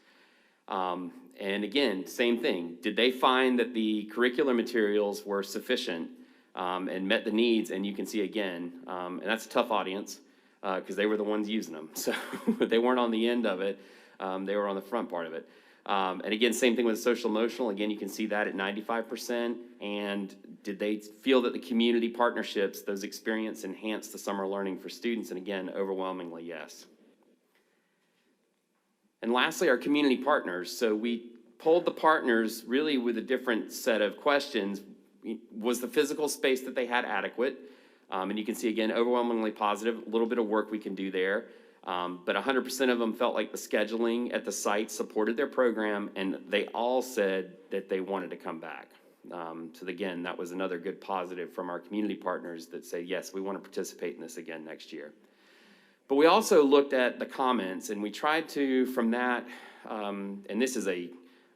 And again, same thing. Did they find that the curricular materials were sufficient and met the needs? And you can see again, and that's a tough audience because they were the ones using them. So they weren't on the end of it. They were on the front part of it. And again, same thing with social emotional. Again, you can see that at 95%. And did they feel that the community partnerships, those experience enhanced the summer learning for students? And again, overwhelmingly yes. And lastly, our community partners. So we polled the partners really with a different set of questions. Was the physical space that they had adequate? And you can see again, overwhelmingly positive, a little bit of work we can do there. But 100% of them felt like the scheduling at the site supported their program, and they all said that they wanted to come back. So again, that was another good positive from our community partners that say, yes, we want to participate in this again next year. But we also looked at the comments, and we tried to, from that, and this is a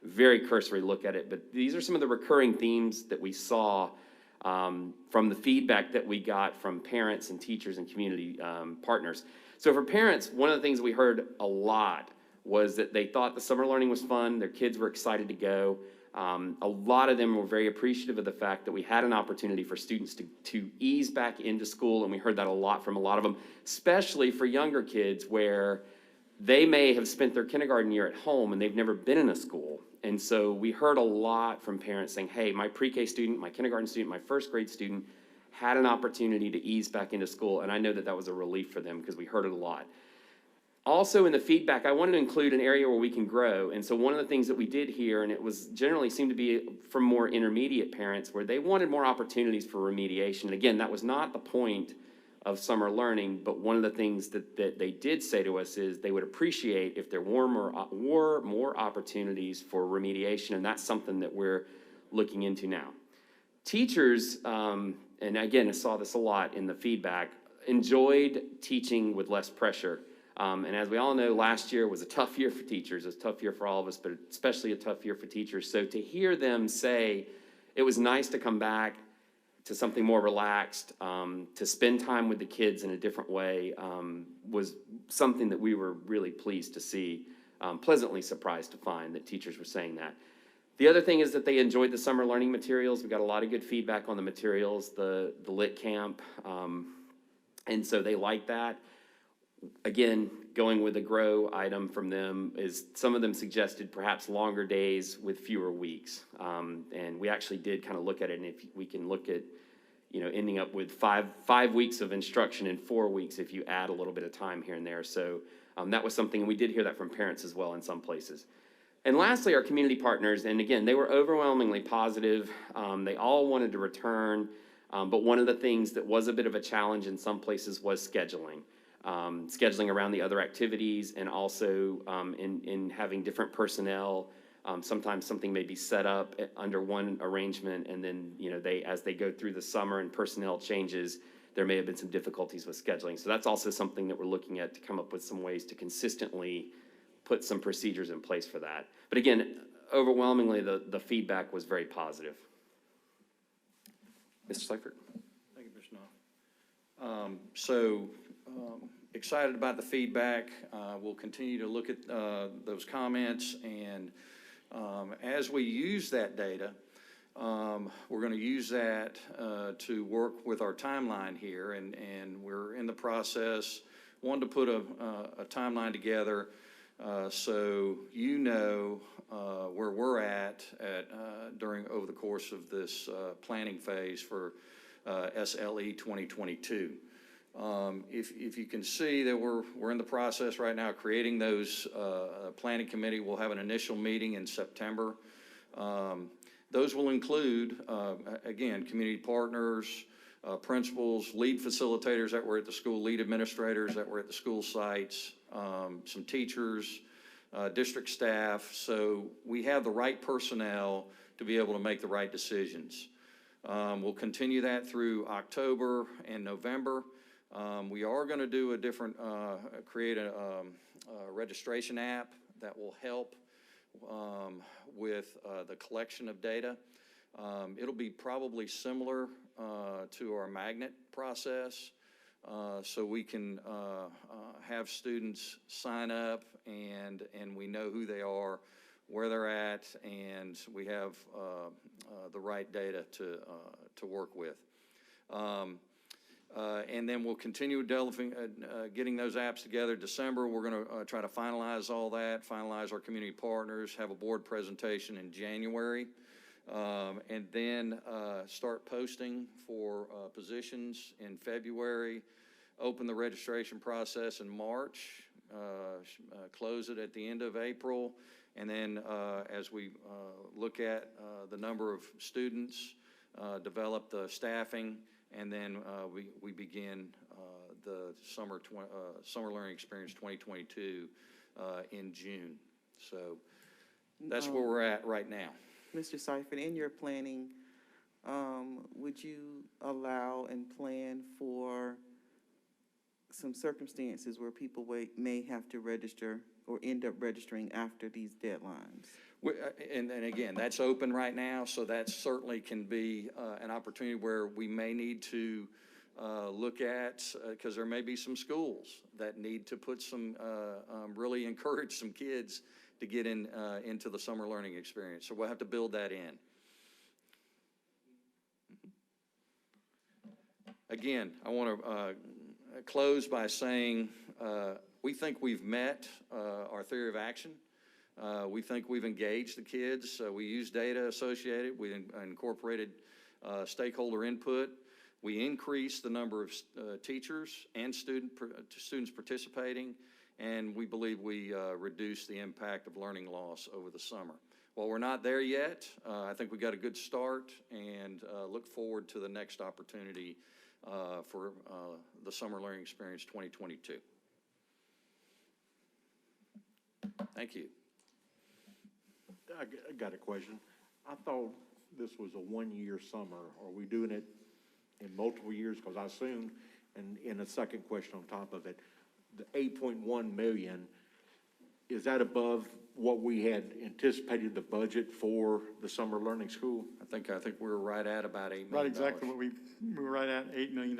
very cursory look at it, but these are some of the recurring themes that we saw from the feedback that we got from parents and teachers and community partners. So for parents, one of the things we heard a lot was that they thought the summer learning was fun, their kids were excited to go. A lot of them were very appreciative of the fact that we had an opportunity for students to ease back into school, and we heard that a lot from a lot of them, especially for younger kids where they may have spent their kindergarten year at home and they've never been in a school. And so we heard a lot from parents saying, hey, my pre-K student, my kindergarten student, my first grade student had an opportunity to ease back into school, and I know that that was a relief for them because we heard it a lot. Also in the feedback, I wanted to include an area where we can grow, and so one of the things that we did here, and it was generally seemed to be from more intermediate parents, where they wanted more opportunities for remediation. And again, that was not the point of summer learning, but one of the things that they did say to us is they would appreciate if there were more opportunities for remediation, and that's something that we're looking into now. Teachers, and again, I saw this a lot in the feedback, enjoyed teaching with less pressure. And as we all know, last year was a tough year for teachers. It was a tough year for all of us, but especially a tough year for teachers. So to hear them say it was nice to come back to something more relaxed, to spend time with the kids in a different way, was something that we were really pleased to see, pleasantly surprised to find that teachers were saying that. The other thing is that they enjoyed the summer learning materials. We got a lot of good feedback on the materials, the lit camp, and so they liked that. Again, going with a grow item from them is some of them suggested perhaps longer days with fewer weeks. And we actually did kind of look at it, and if we can look at ending up with five weeks of instruction in 4 weeks if you add a little bit of time here and there. So that was something, and we did hear that from parents as well in some places. And lastly, our community partners, and again, they were overwhelmingly positive. They all wanted to return, but one of the things that was a bit of a challenge in some places was scheduling. Scheduling around the other activities, and also in having different personnel. Sometimes something may be set up under one arrangement, and then as they go through the summer and personnel changes, there may have been some difficulties with scheduling. So that's also something that we're looking at to come up with some ways to consistently put some procedures in place for that. But again, overwhelmingly, the feedback was very positive. Mr. Seifert? Thank you, Mr. Knopf. Excited about the feedback. We'll continue to look at those comments, and as we use that data, we're going to use that to work with our timeline here, and we're in the process, to put a timeline together so where we're at over the course of this planning phase for SLE 2022. If you can see that we're in the process right now creating those planning committee. We'll have an initial meeting in September. Those will include, again, community partners, principals, lead facilitators that were at the school, lead administrators that were at the school sites, some teachers, district staff. So we have the right personnel to be able to make the right decisions. We'll continue that through October and November. We are going to do create a registration app that will help with the collection of data. It'll be probably similar to our magnet process, so we can have students sign up and we know who they are, where they're at, and we have the right data to work with. And then we'll continue getting those apps together. December, we're going to try to finalize all that, finalize our community partners, have a board presentation in January, and then start posting for positions in February, open the registration process in March, close it at the end of April, and then as we look at the number of students, develop the staffing, and then we begin the Summer Learning Experience 2022 in June. So that's where we're at right now. Mr. Seifert, in your planning, would you allow and plan for some circumstances where people may have to register or end up registering after these deadlines? And again, that's open right now, so that certainly can be an opportunity where we may need to look at, because there may be some schools that need to put some, really encourage some kids to get into the summer learning experience. So we'll have to build that in. Again, I want to close by saying we think we've met our theory of action. We think we've engaged the kids. We use data associated. We incorporated stakeholder input. We increased the number of teachers and students participating, and we believe we reduced the impact of learning loss over the summer. While we're not there yet, I think we got a good start, and look forward to the next opportunity for the Summer Learning Experience 2022. Thank you. I got a question. I thought this was a one-year summer. Are we doing it in multiple years? Because I assume, and in a second question on top of it, the 8.1 million, is that above what we had anticipated the budget for the summer learning school? I think we're right at about $8 million. Right, exactly what we were right at, $8 million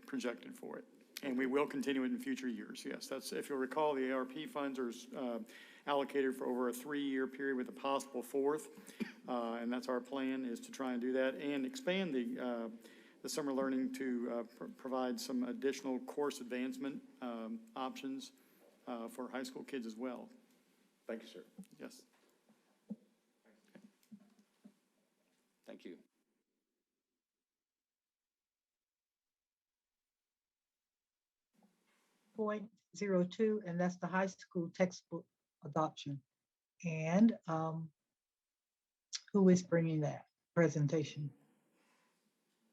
projected for it. And we will continue it in future years, yes. That's, if you'll recall, the ARP funds are allocated for over a 3-year period with a possible fourth. And that's our plan, is to try and do that and expand the summer learning to provide some additional course advancement options for high school kids as well. Thank you, sir. Yes. Thank you. 3.02, and that's the high school textbook adoption. And who is bringing that presentation?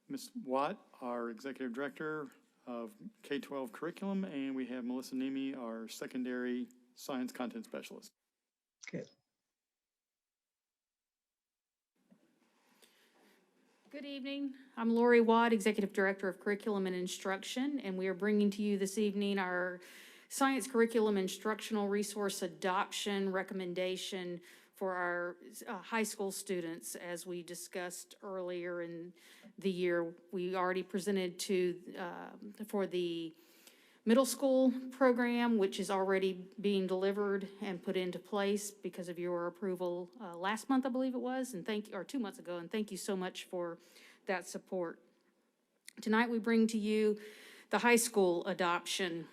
Ms. Watt, our Executive Director of K-12 Curriculum, and we have Melissa Nemi, our Secondary Science Content Specialist. Good. Good evening. I'm Lori Watt, Executive Director of Curriculum and Instruction, and we are bringing to you this evening our Science Curriculum Instructional Resource Adoption recommendation for our high school students. As we discussed earlier in the year, we already presented to for the middle school program, which is already being delivered and put into place because of your approval last month, I believe it was, and or 2 months ago, and thank you so much for that support. Tonight we bring to you the high school adoption.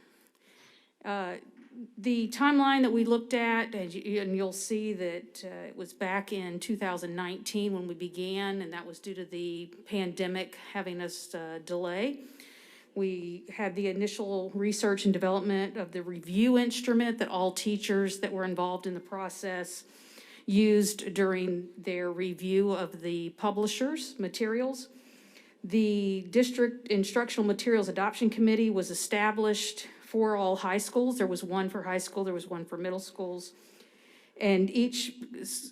The timeline that we looked at, and you'll see that it was back in 2019 when we began, and that was due to the pandemic having us delay. We had the initial research and development of the review instrument that all teachers that were involved in the process used during their review of the publisher's materials. The District Instructional Materials Adoption Committee was established for all high schools. There was one for high school, there was one for middle schools. And each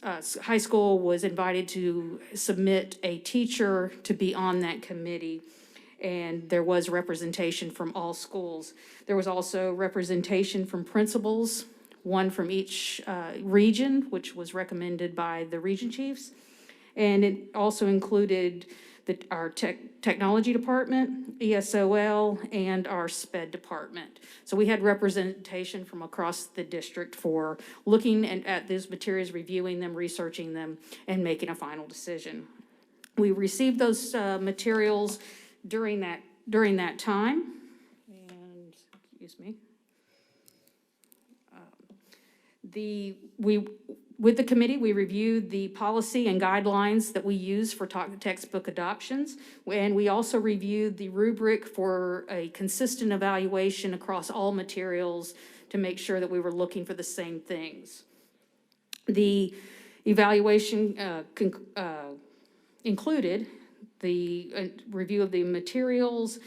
high school was invited to submit a teacher to be on that committee. And there was representation from all schools. There was also representation from principals, one from each region, which was recommended by the region chiefs. And it also included our technology department, ESOL, and our SPED department. So we had representation from across the district for looking at these materials, reviewing them, researching them, and making a final decision. We received those materials during that time, and excuse me, with the committee, we reviewed the policy and guidelines that we use for textbook adoptions, and we also reviewed the rubric for a consistent evaluation across all materials to make sure that we were looking for the same things. The evaluation included the review of the materials.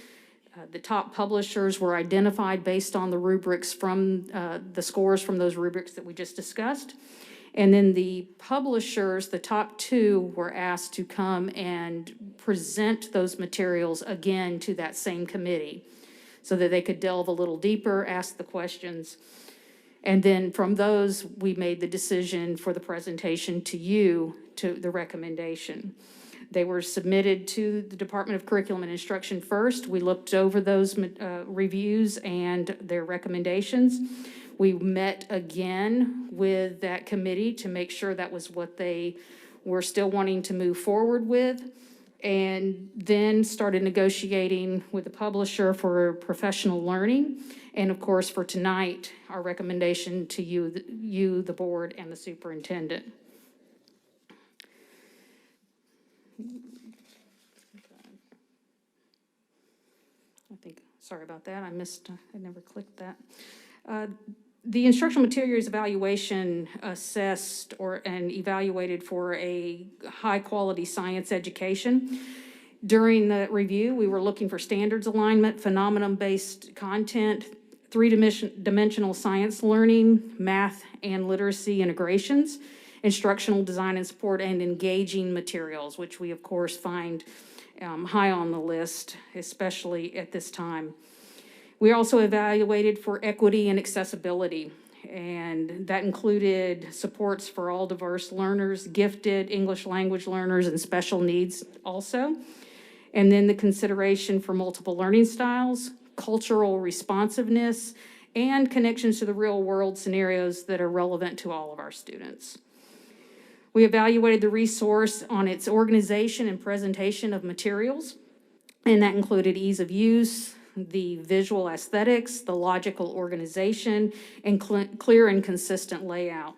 The top publishers were identified based on the rubrics from the scores from those rubrics that we just discussed. And then the publishers, the top two, were asked to come and present those materials again to that same committee so that they could delve a little deeper, ask the questions. And then from those, we made the decision for the presentation to you, to the recommendation. They were submitted to the Department of Curriculum and Instruction first. We looked over those reviews and their recommendations. We met again with that committee to make sure that was what they were still wanting to move forward with, and then started negotiating with the publisher for professional learning. And of course, for tonight, our recommendation to you, the board, and the superintendent. Sorry about that, I never clicked that. The instructional materials evaluation assessed and evaluated for a high-quality science education. During the review, we were looking for standards alignment, phenomenon-based content, three-dimensional science learning, math and literacy integrations, instructional design and support, and engaging materials, which we, of course, find high on the list, especially at this time. We also evaluated for equity and accessibility, and that included supports for all diverse learners, gifted English language learners, and special needs also. And then the consideration for multiple learning styles, cultural responsiveness, and connections to the real world scenarios that are relevant to all of our students. We evaluated the resource on its organization and presentation of materials, and that included ease of use, the visual aesthetics, the logical organization, and clear and consistent layout.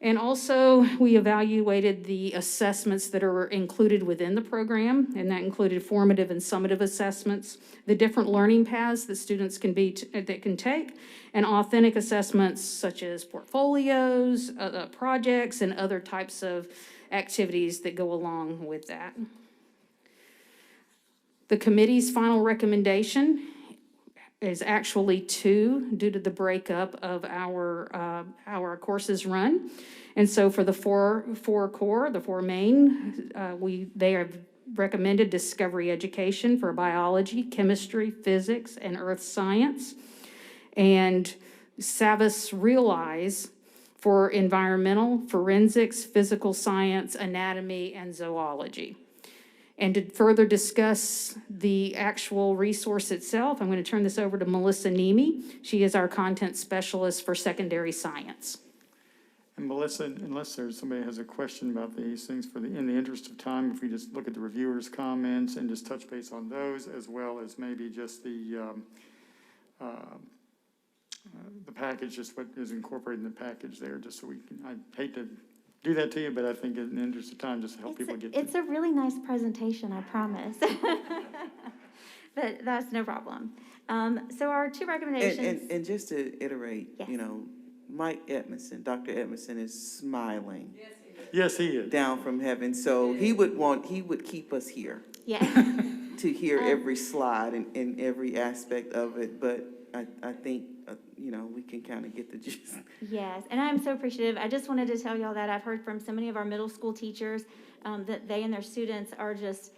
And also, we evaluated the assessments that are included within the program, and that included formative and summative assessments, the different learning paths that students can take, and authentic assessments such as portfolios, projects, and other types of activities that go along with that. The committee's final recommendation is actually 2 due to the breakup of our courses run. And so for the four core, the 4 main, they have recommended discovery education for biology, chemistry, physics, and earth science. And Savas Realize for environmental, forensics, physical science, anatomy, and zoology. And to further discuss the actual resource itself, I'm going to turn this over to Melissa Nemi. She is our content specialist for secondary science. And Melissa, unless somebody has a question about these things, in the interest of time, if we just look at the reviewers' comments and just touch base on those, as well as maybe just the package, just what is incorporated in the package there, just so we can, I hate to do that to you, but I think in the interest of time, just to help people get It's a really nice presentation, I promise. But that's no problem. So our 2 recommendations. And just to iterate, Yes. you know, Mike Edmondson, Dr. Edmondson is smiling Yes, he is. down from heaven. So he would keep us here Yeah. to hear every slide and every aspect of it. But I think, you know, we can kind of get the gist. Yes, and I'm so appreciative. I just wanted to tell y'all that I've heard from so many of our middle school teachers that they and their students are just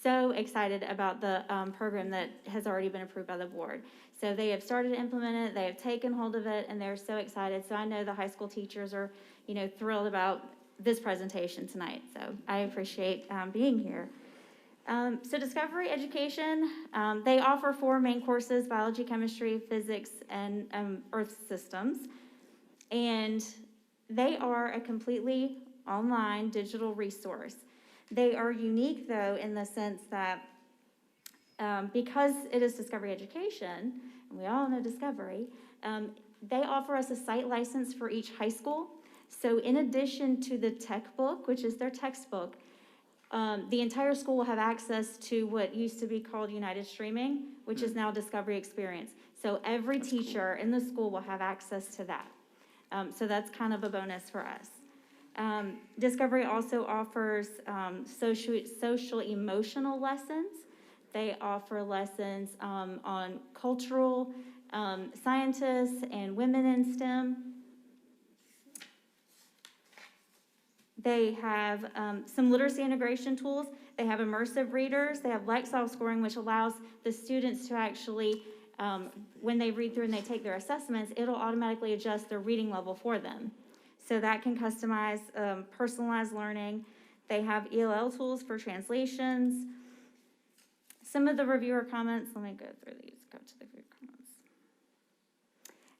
so excited about the program that has already been approved by the board. So they have started to implement it, they have taken hold of it, and they're so excited. So I know the high school teachers are, you know, thrilled about this presentation tonight. So I appreciate being here. So Discovery Education, they offer 4 main courses: biology, chemistry, physics, and earth systems. And they are a completely online digital resource. They are unique, though, in the sense that because it is Discovery Education, and we all know Discovery, they offer us a site license for each high school. So in addition to the tech book, which is their textbook, the entire school will have access to what used to be called United Streaming, which is now Discovery Experience. So every teacher in the school will have access to that. So that's kind of a bonus for us. Discovery also offers social emotional lessons. They offer lessons on cultural scientists and women in STEM. They have some literacy integration tools. They have immersive readers. They have Lexile scoring, which allows the students to actually, when they read through and they take their assessments, it'll automatically adjust their reading level for them. So that can customize personalized learning. They have ELL tools for translations. Some of the reviewer comments, let me go through these, go to the reviewer comments.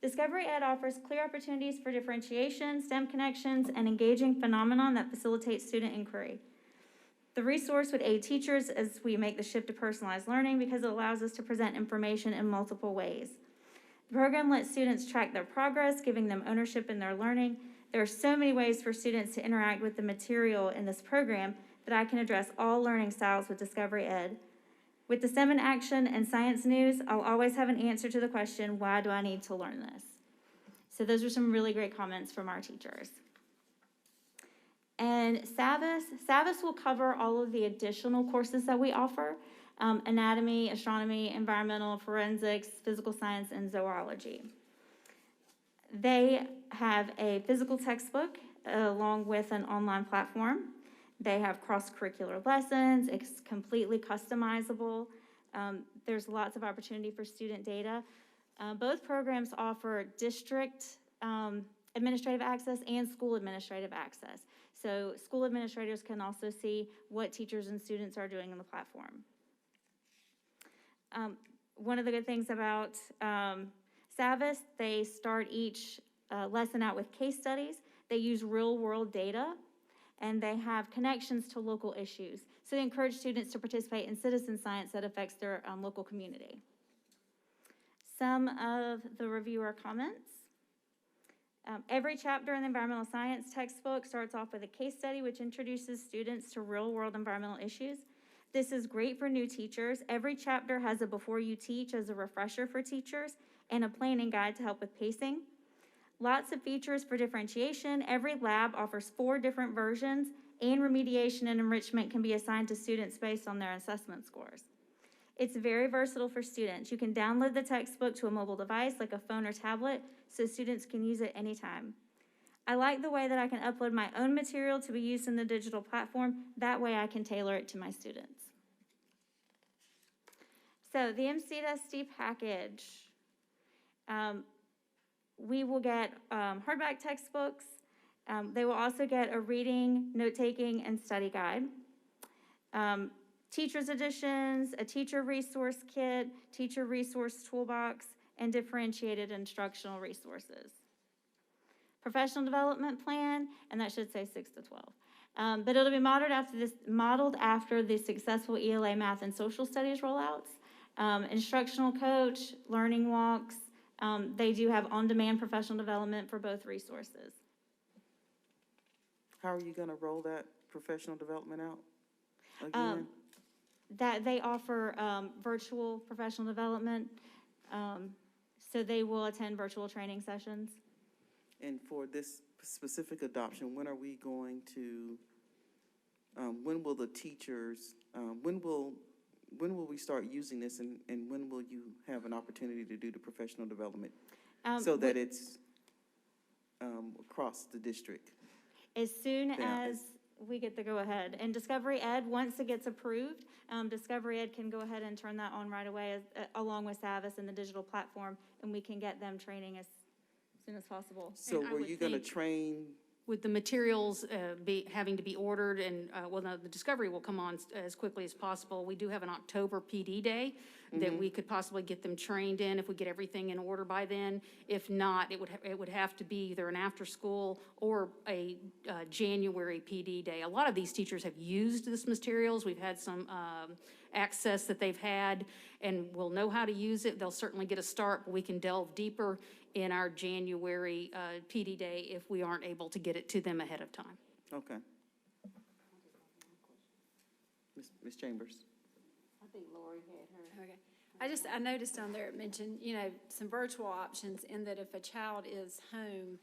Discovery Ed offers clear opportunities for differentiation, STEM connections, and engaging phenomenon that facilitates student inquiry. The resource would aid teachers as we make the shift to personalized learning because it allows us to present information in multiple ways. The program lets students track their progress, giving them ownership in their learning. There are so many ways for students to interact with the material in this program that I can address all learning styles with Discovery Ed. With the STEM in action and science news, I'll always have an answer to the question, why do I need to learn this? So those are some really great comments from our teachers. And Savas will cover all of the additional courses that we offer: anatomy, astronomy, environmental, forensics, physical science, and zoology. They have a physical textbook along with an online platform. They have cross-curricular lessons. It's completely customizable. There's lots of opportunity for student data. Both programs offer district administrative access and school administrative access. So school administrators can also see what teachers and students are doing on the platform. One of the good things about Savas, they start each lesson out with case studies. They use real-world data, and they have connections to local issues. So they encourage students to participate in citizen science that affects their local community. Some of the reviewer comments. Every chapter in the environmental science textbook starts off with a case study which introduces students to real-world environmental issues. This is great for new teachers. Every chapter has a before you teach as a refresher for teachers and a planning guide to help with pacing. Lots of features for differentiation. Every lab offers 4 different versions, and remediation and enrichment can be assigned to students based on their assessment scores. It's very versatile for students. You can download the textbook to a mobile device like a phone or tablet so students can use it anytime. I like the way that I can upload my own material to be used in the digital platform. That way I can tailor it to my students. So the MCDSD package. We will get hardback textbooks. They will also get a reading, note-taking, and study guide. Teacher's editions, a teacher resource kit, teacher resource toolbox, and differentiated instructional resources. Professional development plan, and that should say 6 to 12. But it'll be modeled after the successful ELA math and social studies rollouts. Instructional coach, learning walks. They do have on-demand professional development for both resources. How are you gonna roll that professional development out again? That they offer virtual professional development, so they will attend virtual training sessions. And for this specific adoption, when are we going to, when will the teachers, when will we start using this, and when will you have an opportunity to do the professional development so that it's across the district? As soon Yeah, as we get the go-ahead. And Discovery Ed, once it gets approved, Discovery Ed can go ahead and turn that on right away along with Savvis and the digital platform, and we can get them training as soon as possible. So And I were would you gonna think- train? With the materials having to be ordered and, well, no, the Discovery will come on as quickly as possible. We do have an October PD day that we could possibly get them trained in if we get everything in order by then. If not, it would have to be either an after-school or a January PD day. A lot of these teachers have used this materials. We've had some access that they've had and will know how to use it. They'll certainly get a start, but we can delve deeper in our January PD day if we aren't able to get it to them ahead of time. Okay. Ms. Chambers? I think Lori had her. Okay. I noticed on there it mentioned, some virtual options in that if a child is home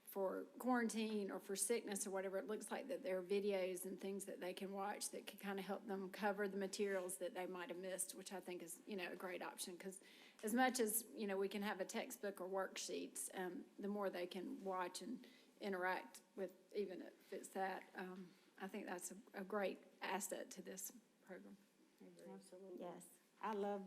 for quarantine or for sickness or whatever, it looks like that there are videos and things that they can watch that can kind of help them cover the materials that they might have missed, which I think is, a great option. Because as much as, we can have a textbook or worksheets, the more they can watch and interact with, even if it's that, I think that's a great asset to this program. Absolutely. Yes, I love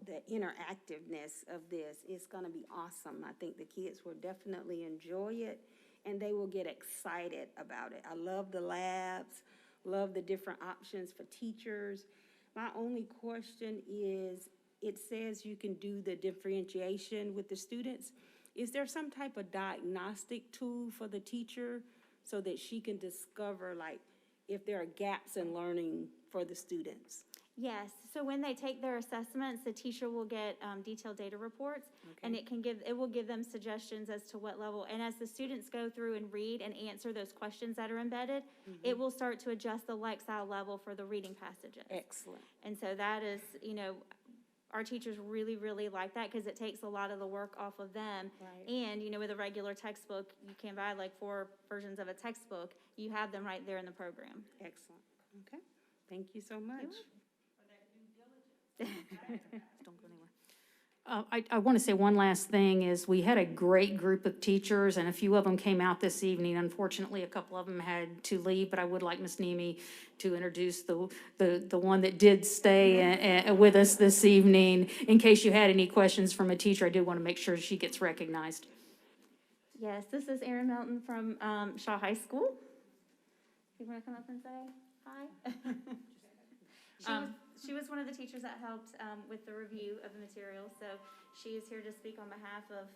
the interactiveness of this. It's gonna be awesome. I think the kids will definitely enjoy it, and they will get excited about it. I love the labs, love the different options for teachers. My only question is, it says you can do the differentiation with the students. Is there some type of diagnostic tool for the teacher so that she can discover, like, if there are gaps in learning for the students? Yes, so when they take their assessments, the teacher will get detailed data reports, and it will give them suggestions as to what level. And as the students go through and read and answer those questions that are embedded, it will start to adjust the Lexile level for the reading passages. Excellent. And so that is, our teachers really, really like that because it takes a lot of the work off of them. Right. And, with a regular textbook, you can buy like 4 versions of a textbook. You have them right there in the program. Excellent. Okay, thank you so much. Don't go anywhere. I want to say one last thing is we had a great group of teachers and a few of them came out this evening. Unfortunately, a couple of them had to leave, but I would like Ms. Nemi to introduce the one that did stay with us this evening. In case you had any questions from a teacher, I do want to make sure she gets recognized. Yes, this is Erin Melton from Shaw High School. You want to come up and say hi? She was one of the teachers that helped with the review of the materials, so she is here to speak on behalf of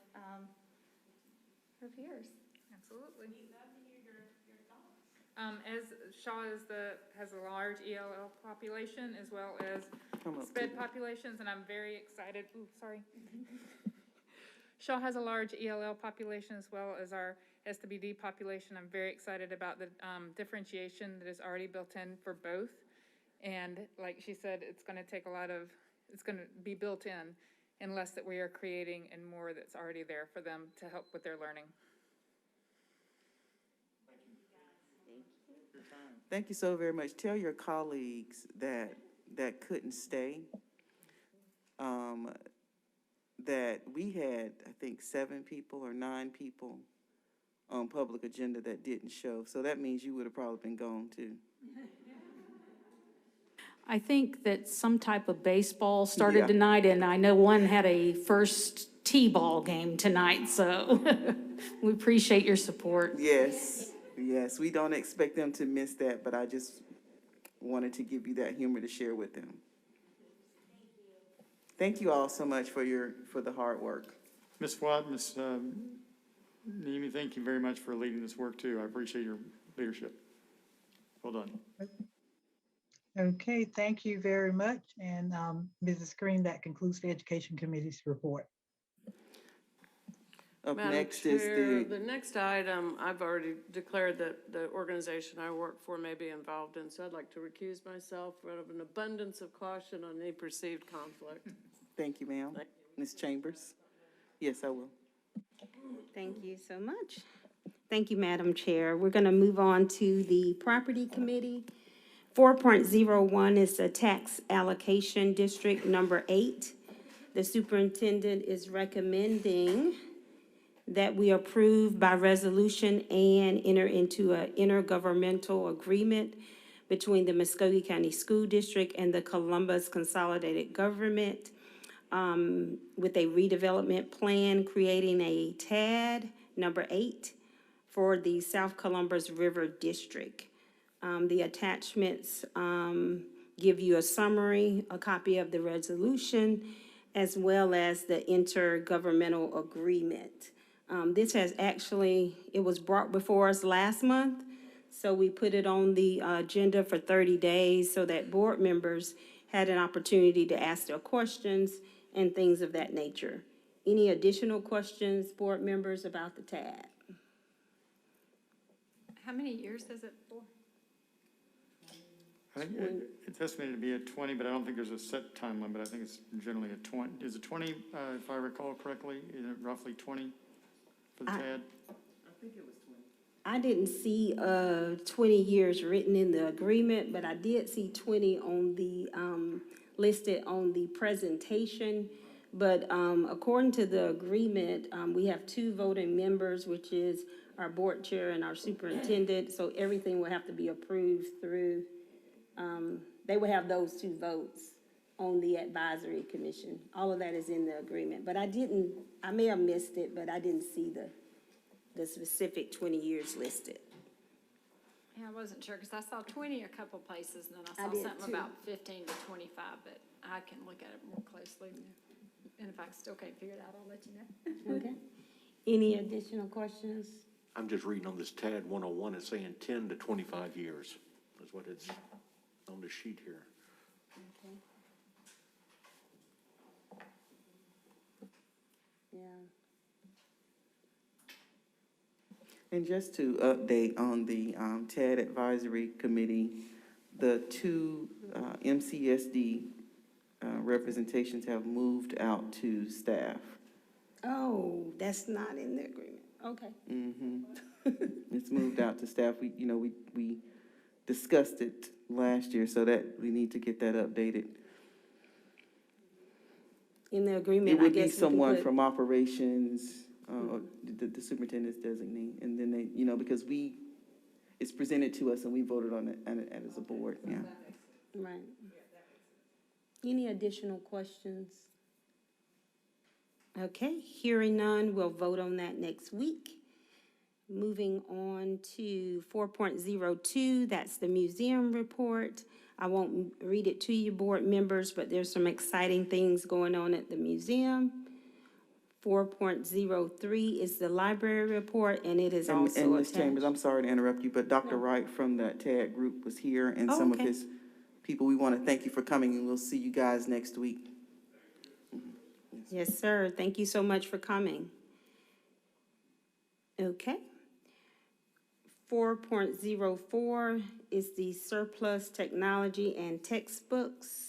her peers. Absolutely. We'd love to hear your thoughts. As Shaw has a large ELL population as well as SPED populations, and I'm very excited. Ooh, sorry. Shaw has a large ELL population as well as our SWD population. I'm very excited about the differentiation that is already built in for both. And like she said, it's going to take it's going to be built in less that we are creating and more that's already there for them to help with their learning. Thank you so very much. Tell your colleagues that couldn't stay, that we had, I think, 7 people or 9 people on public agenda that didn't show. So that means you would have probably been gone too. I think that some type of baseball started Yeah. tonight, and I know one had a first T-ball game tonight, so we appreciate your support. Yes, yes, we don't expect them to miss that, but I just wanted to give you that humor to share with them. Thank you all so much for the hard work. Ms. Watt, Ms. Nemi, thank you very much for leading this work too. I appreciate your leadership. Well done. Okay, thank you very much. And Mrs. Green, that concludes the Education Committee's report. Up Madam next is Chair, the next item, I've already declared that the organization I work for may be involved in, so I'd like to recuse myself out of an abundance of caution on any perceived conflict. Thank you, ma'am. Ms. Chambers? Yes, I will. Thank you so much. Thank you, Madam Chair. We're going to move on to the Property Committee. 4.01 is the Tax Allocation District Number 8. The superintendent is recommending that we approve by resolution and enter into an intergovernmental agreement between the Muscogee County School District and the Columbus Consolidated Government with a redevelopment plan creating a TAD number 8 for the South Columbus River District. The attachments give you a summary, a copy of the resolution, as well as the intergovernmental agreement. This has actually, it was brought before us last month, so we put it on the agenda for 30 days so that board members had an opportunity to ask their questions and things of that nature. Any additional questions, board members, about the TAD? How many years is it for? I think it's estimated to be at 20, but I don't think there's a set time limit. I think it's generally a 20. Is it 20, if I recall correctly? Is it roughly 20 for the TAD? I think it was 20. I didn't see 20 years written in the agreement, but I did see 20 on the, listed on the presentation. But according to the agreement, we have 2 voting members, which is our board chair and our superintendent. So everything will have to be approved through, they will have those 2 votes on the advisory commission. All of that is in the agreement. But I may have missed it, but I didn't see the specific 20 years listed. Yeah, I wasn't sure, because I saw 20 a couple places, and then I I saw did something too. about 15 to 25, but I can look at it more closely. And if I still can't figure it out, I'll let you know. Okay. Any additional questions? I'm just reading on this TAD 101, it's saying 10 to 25 years is what it's on the sheet here. Okay. Yeah. And just to update on the TAD Advisory Committee, the 2 MCSD representations have moved out to staff. Oh, that's not in the agreement. Okay. It's moved out to staff. We discussed it last year, so that we need to get that updated. In the agreement, It would I be guess we can someone put- from operations, the superintendent's designee, and then they, because it's presented to us and we voted on it as a board, yeah. Right. Any additional questions? Okay, hearing none, we'll vote on that next week. Moving on to 4.02, that's the museum report. I won't read it to you, board members, but there's some exciting things going on at the museum. 4.03 is the library report, and it is also And Ms. Chambers, attached. I'm sorry to interrupt you, but Dr. Wright from that TAD group was here, and Oh, some of okay. his people. We want to thank you for coming, and we'll see you guys next week. Yes. Yes, sir. Thank you so much for coming. Okay. 4.04 is the surplus technology and textbooks.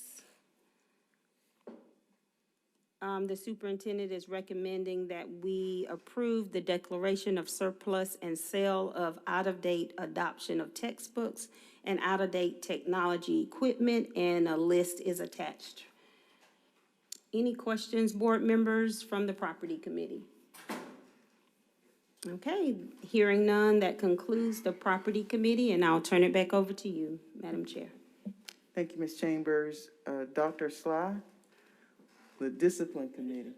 The superintendent is recommending that we approve the declaration of surplus and sale of out-of-date adoption of textbooks and out-of-date technology equipment, and a list is attached. Any questions, board members, from the property committee? Okay, hearing none, that concludes the property committee, and I'll turn it back over to you, Madam Chair. Thank you, Ms. Chambers. Dr. Sly, the discipline committee.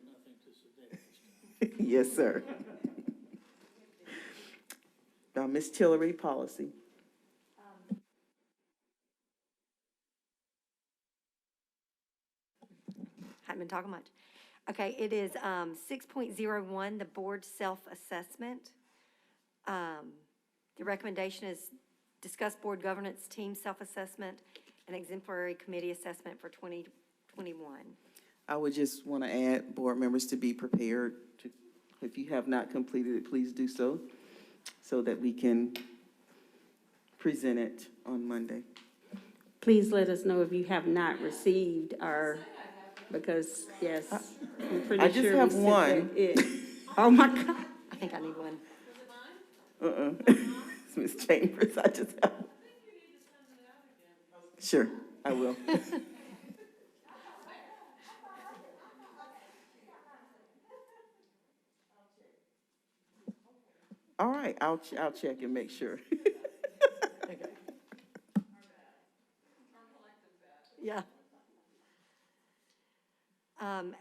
Yes, sir. Ms. Tillery, policy. Haven't been talking much. Okay, it is 6.01, the board self-assessment. The recommendation is discuss board governance, team self-assessment, and exemplary committee assessment for 2021. I would just want to add board members to be prepared to, if you have not completed it, please do so, so that we can present it on Monday. Please let us know if you have not received our, because, yes, I'm pretty I sure just we have sent one. it. Oh, my God. I think I need one. It's Ms. Chambers, I just have. Sure, I will. All right, I'll check and make sure. Yeah.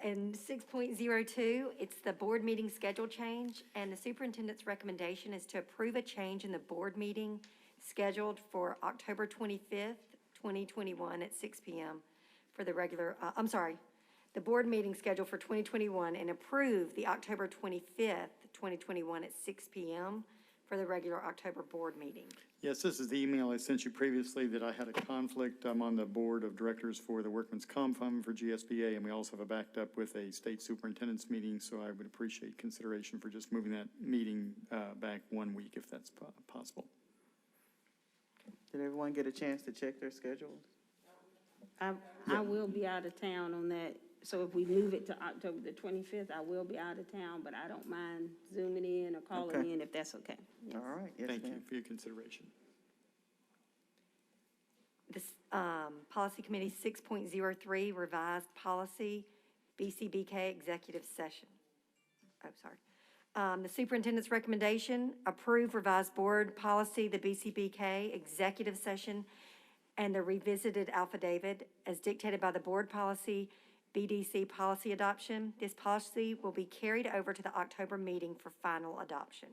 And 6.02, it's the board meeting schedule change, and the superintendent's recommendation is to approve a change in the board meeting scheduled for October 25th, 2021 at 6 p.m. for the regular, the board meeting scheduled for 2021, and approve the October 25th, 2021 at 6 p.m. for the regular October board meeting. Yes, this is the email I sent you previously that I had a conflict. I'm on the board of directors for the Workman's Comp Fund for GSBA, and we also have a backed up with a state superintendent's meeting, so I would appreciate consideration for just moving that meeting back 1 week if that's possible. Did everyone get a chance to check their schedules? I will be out of town on that, so if we move it to October the 25th, I will be out of town, but I don't mind zooming in or calling Okay. in if that's okay. Yes. All right, yes, Thank you ma'am. for your consideration. This, Policy Committee 6.03, revised policy, BCBK executive session. Oh, sorry. The superintendent's recommendation, approve revised board policy, the BCBK executive session, and the revisited affidavit as dictated by the board policy, BDC policy adoption. This policy will be carried over to the October meeting for final adoption.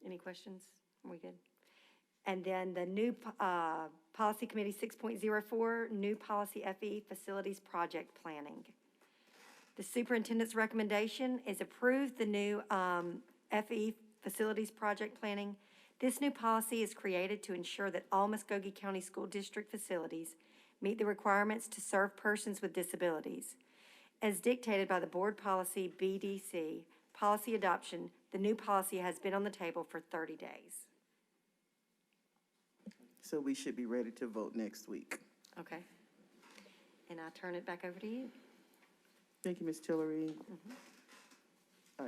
Any questions? Are we good? And then the new Policy Committee 6.04, new policy FE facilities project planning. The superintendent's recommendation is approve the new FE facilities project planning. This new policy is created to ensure that all Muscogee County School District facilities meet the requirements to serve persons with disabilities. As dictated by the board policy BDC policy adoption, the new policy has been on the table for 30 days. So we should be ready to vote next week. Okay. And I turn it back over to you. Thank you, Ms. Tillery.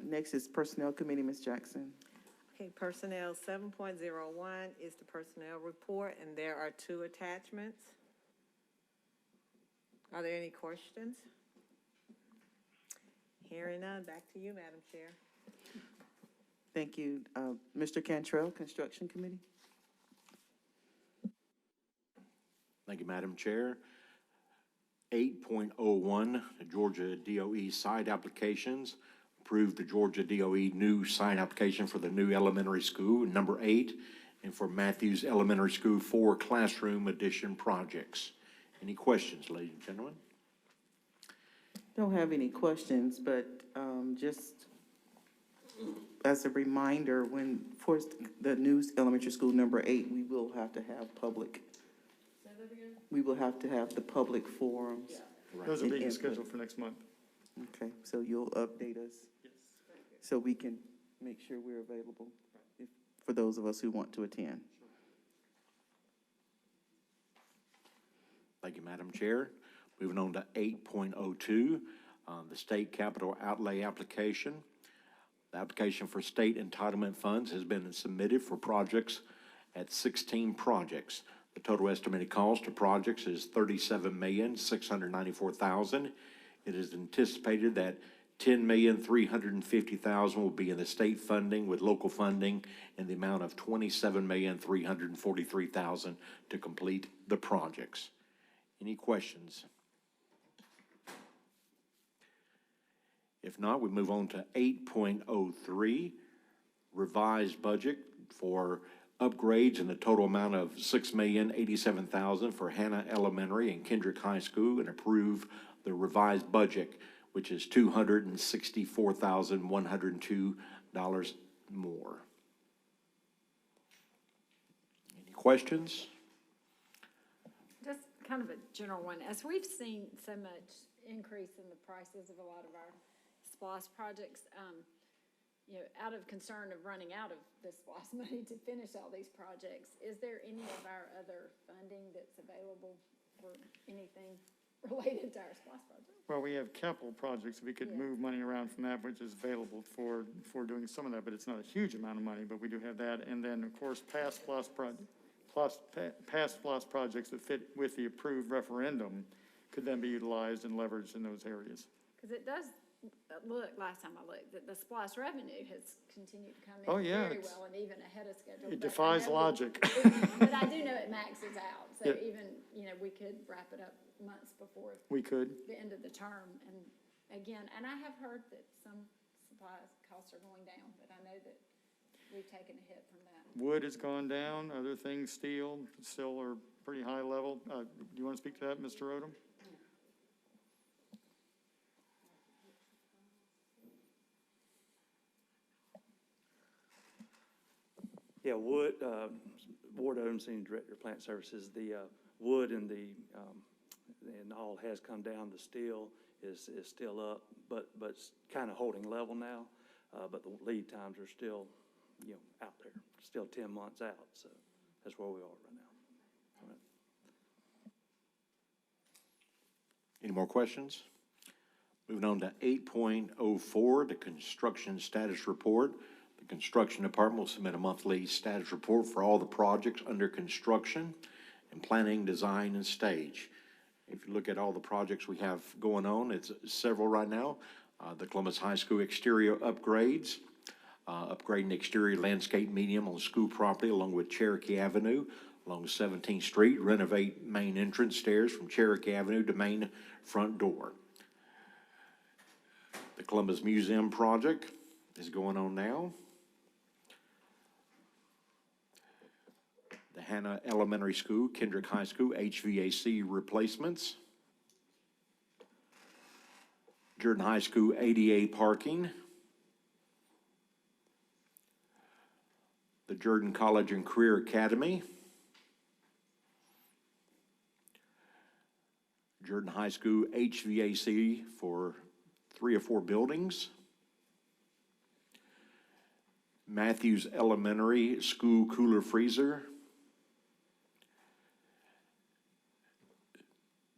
Next is Personnel Committee, Ms. Jackson. Okay, Personnel 7.01 is the personnel report, and there are 2 attachments. Are there any questions? Hearing none, back to you, Madam Chair. Thank you. Mr. Cantrell, Construction Committee. Thank you, Madam Chair. 8.01, the Georgia DOE site applications. Approve the Georgia DOE new site application for the new elementary school, number 8, and for Matthews Elementary School 4 classroom addition projects. Any questions, ladies and gentlemen? Don't have any questions, but just as a reminder, when for the new elementary school number 8, we will have to have public that again? We will have to have the public forums. Those are and being input. scheduled for next month. Okay, so you'll update us? Yes. So we can make sure we're available for those of us who want to attend. Thank you, Madam Chair. Moving on to 8.02, the state capital outlay application. The application for state entitlement funds has been submitted for projects at 16 projects. The total estimated cost of projects is $37,694,000. It is anticipated that $10,350,000 will be in the state funding with local funding in the amount of $27,343,000 to complete the projects. Any questions? If not, we move on to 8.03, revised budget for upgrades in the total amount of $6,087,000 for Hannah Elementary and Kendrick High School, and approve the revised budget, which is $264,102 more. Any questions? Just kind of a general one. As we've seen so much increase in the prices of a lot of our SPLOST projects, you know, out of concern of running out of the SPLOST money to finish all these projects, is there any of our other funding that's available for anything related to our SPLOST project? Well, we have capital projects. We could move money around from that, which is available for doing some of that, but it's not a huge amount of money, but we do have that. And then, of course, past SPLOST projects that fit with the approved referendum could then be utilized and leveraged in those areas. Because it does look, last time I looked, that the SPLOST revenue has continued to come in very well and even ahead of schedule. It defies logic. But I do know it maxes out, so even, you know, we could wrap it up months before We could. the end of the term. And again, and I have heard that some supplies costs are going down, but I know that we've taken a hit from that. Wood has gone down, other things, steel, still are pretty high level. Do you want to speak to that, Mr. Odom? Yeah, wood, Ward Odom, Senior Director of Plant Services, the wood and and all has come down. The steel is still up, but it's kind of holding level now. But the lead times are still, you know, out there, still 10 months out. So that's where we are right now. All right. Any more questions? Moving on to 8.04, the construction status report. The construction department will submit a monthly status report for all the projects under construction and planning, design, and stage. If you look at all the projects we have going on, it's several right now. The Columbus High School exterior upgrades, upgrading the exterior landscape medium on school property along with Cherokee Avenue, along 17th Street, renovate main entrance stairs from Cherokee Avenue to main front door. The Columbus Museum project is going on now. The Hannah Elementary School, Kendrick High School, HVAC replacements. Jordan High School ADA parking. The Jordan College and Career Academy. Jordan High School HVAC for 3 or 4 buildings. Matthews Elementary School cooler freezer.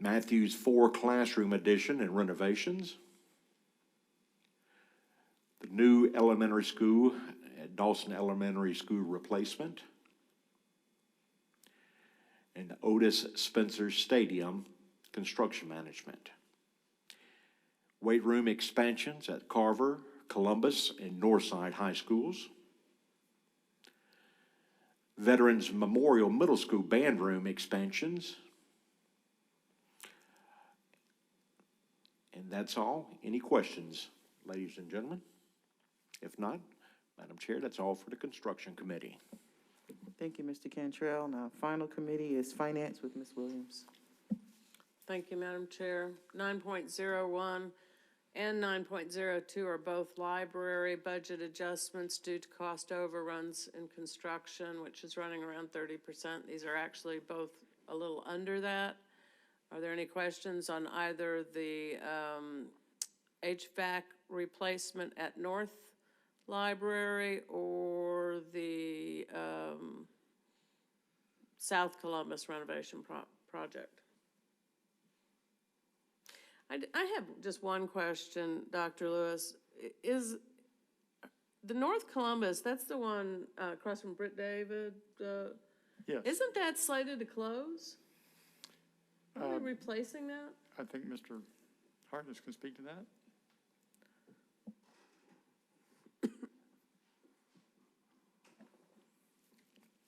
Matthews 4 classroom addition and renovations. The new elementary school at Dawson Elementary School replacement. And Otis Spencer Stadium construction management. Weight room expansions at Carver, Columbus, and Northside High Schools. Veterans Memorial Middle School band room expansions. And that's all. Any questions, ladies and gentlemen? If not, Madam Chair, that's all for the Construction Committee. Thank you, Mr. Cantrell. Now, final committee is Finance with Ms. Williams. Thank you, Madam Chair. 9.01 and 9.02 are both library budget adjustments due to cost overruns in construction, which is running around 30%. These are actually both a little under that. Are there any questions on either the HVAC replacement at North Library or the South Columbus renovation project? I have just one question, Dr. Lewis. Is the North Columbus, that's the one across from Britt David? Yes. Isn't that slated to close? Are we replacing that? I think Mr. Hartness can speak to that.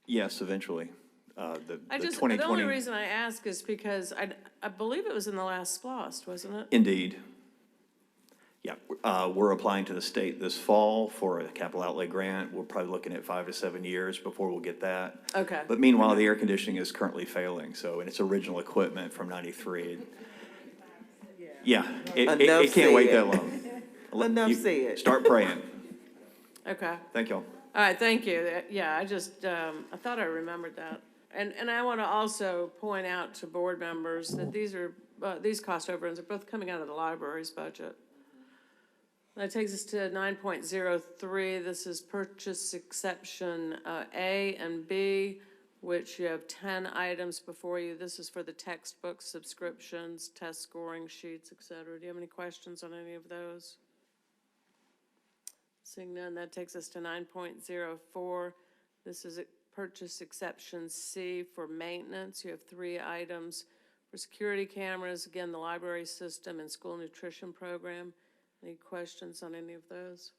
Yes, eventually. The The 2020. only reason I ask is because I believe it was in the last SPLOST, wasn't it? Indeed. Yeah, we're applying to the state this fall for a capital outlay grant. We're probably looking at 5 to 7 years before we'll get that. Okay. But meanwhile, the air conditioning is currently failing, so, and it's original equipment from '93. Yeah, it can't wait that long. Enough You said. Start praying. Okay. Thank y'all. All right, thank you. Yeah, I just, I thought I remembered that. And I want to also point out to board members that these cost overruns are both coming out of the library's budget. That takes us to 9.03. This is purchase exception A and B, which you have 10 items before you. This is for the textbook subscriptions, test scoring sheets, et cetera. Do you have any questions on any of those? Seeing none, that takes us to 9.04. This is a purchase exception C for maintenance. You have 3 items for security cameras, again, the library system and school nutrition program. Any questions on any of those?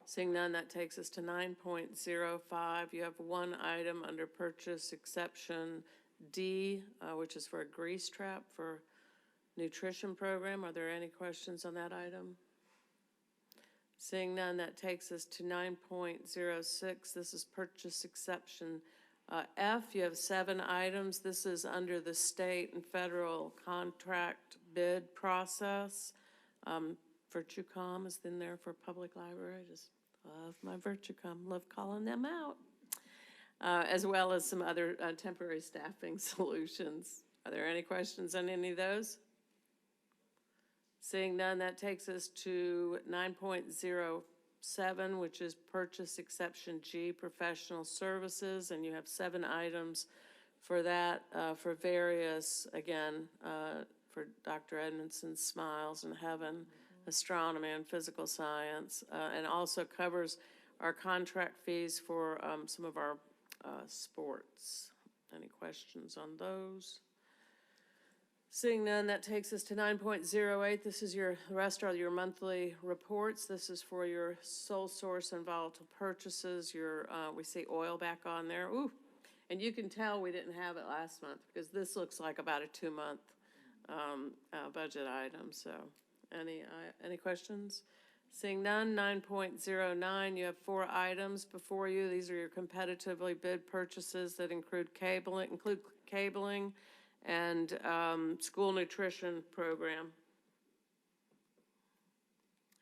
Seeing none, that takes us to 9.05. You have 1 item under purchase exception D, which is for a grease trap for nutrition program. Are there any questions on that item? Seeing none, that takes us to 9.06. This is purchase exception F. You have 7 items. This is under the state and federal contract bid process. VirtueCom is in there for public library. I just love my VirtueCom. Love calling them out. As well as some other temporary staffing solutions. Are there any questions on any of those? Seeing none, that takes us to 9.07, which is purchase exception G, professional services, and you have 7 items for that, for various, again, for Dr. Edmondson's Smiles in Heaven, astronomy and physical science, and also covers our contract fees for some of our sports. Any questions on those? Seeing none, that takes us to 9.08. This is the rest are your monthly reports. This is for your sole source and volatile purchases. We see oil back on there. Ooh, and you can tell we didn't have it last month because this looks like about a 2-month budget item. So, any questions? Seeing none, 9.09. You have 4 items before you. These are your competitively bid purchases that include cabling. And school nutrition program.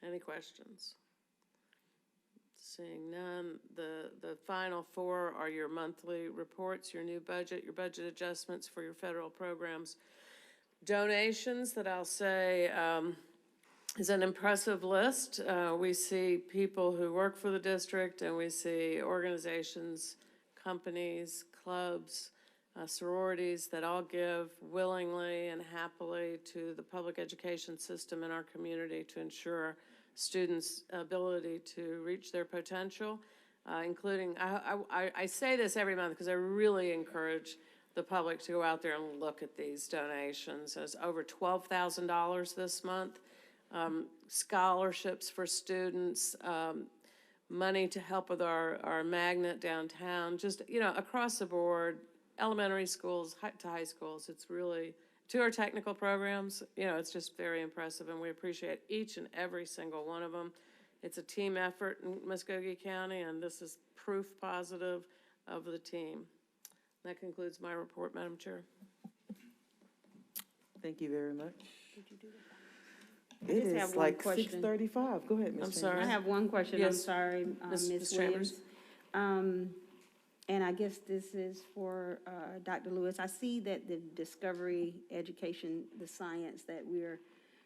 Any questions? Seeing none, the final 4 are your monthly reports, your new budget, your budget adjustments for your federal programs. Donations that I'll say is an impressive list. We see people who work for the district, and we see organizations, companies, clubs, sororities that all give willingly and happily to the public education system in our community to ensure students' ability to reach their potential, including, I say this every month because I really encourage the public to go out there and look at these donations. There's over $12,000 this month, scholarships for students, money to help with our magnet downtown, just, across the board, elementary schools to high schools. It's really, to our technical programs, it's just very impressive, and we appreciate each and every single one of them. It's a team effort in Muscogee County, and this is proof positive of the team. That concludes my report, Madam Chair. Thank you very much. Did you do that? It just have is one like question. 6:35. Go ahead, Ms. I'm sorry. I have one question. I'm Yes. sorry, Ms. Ms. Chambers. Williams. And I guess this is for Dr. Lewis. I see that the Discovery Education, the science that we're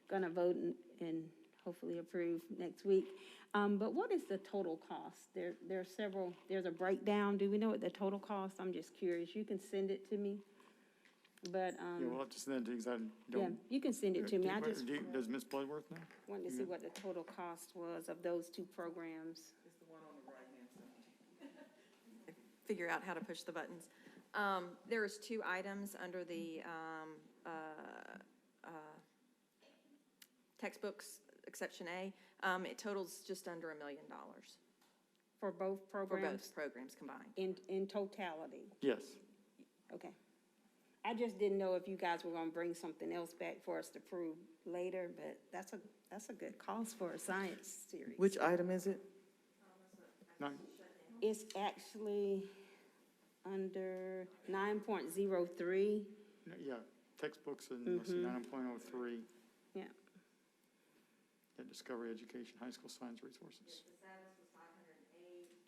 going to vote and hopefully approve next week. But what is the total cost? There are several, there's a breakdown. Do we know what the total cost? I'm just curious. You can send it to me. But, Yeah, we'll have to send that to you, 'cause I yeah, don't. you can send it to me. I just Does Ms. Bloodworth know? wanted to see what the total cost was of those two programs. Figure out how to push the buttons. There's two items under the textbooks, exception A. It totals just under $1 million For both for programs? both programs combined. In totality? Yes. Okay. I just didn't know if you guys were gonna bring something else back for us to prove later, but that's a good cost for a science series. Which item is it? Nine. It's actually under 9.03. Yeah, textbooks and let's see, 9.03. Yeah. Yeah, Discovery Education, High School Science Resources.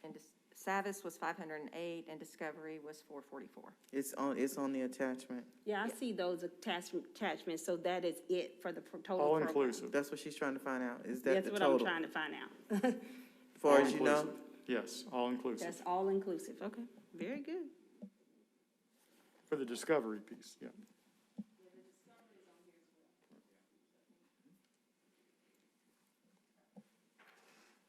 And Savis was 508 and Discovery was 444. It's on the attachment. Yeah, I see those attachments, so that is it for the total All program. inclusive. That's what she's trying to find out. Is that That's the what total? I'm trying to find out. As far All as you know? inclusive. Yes, all inclusive. That's all inclusive, okay, very good. For the Discovery piece, yeah.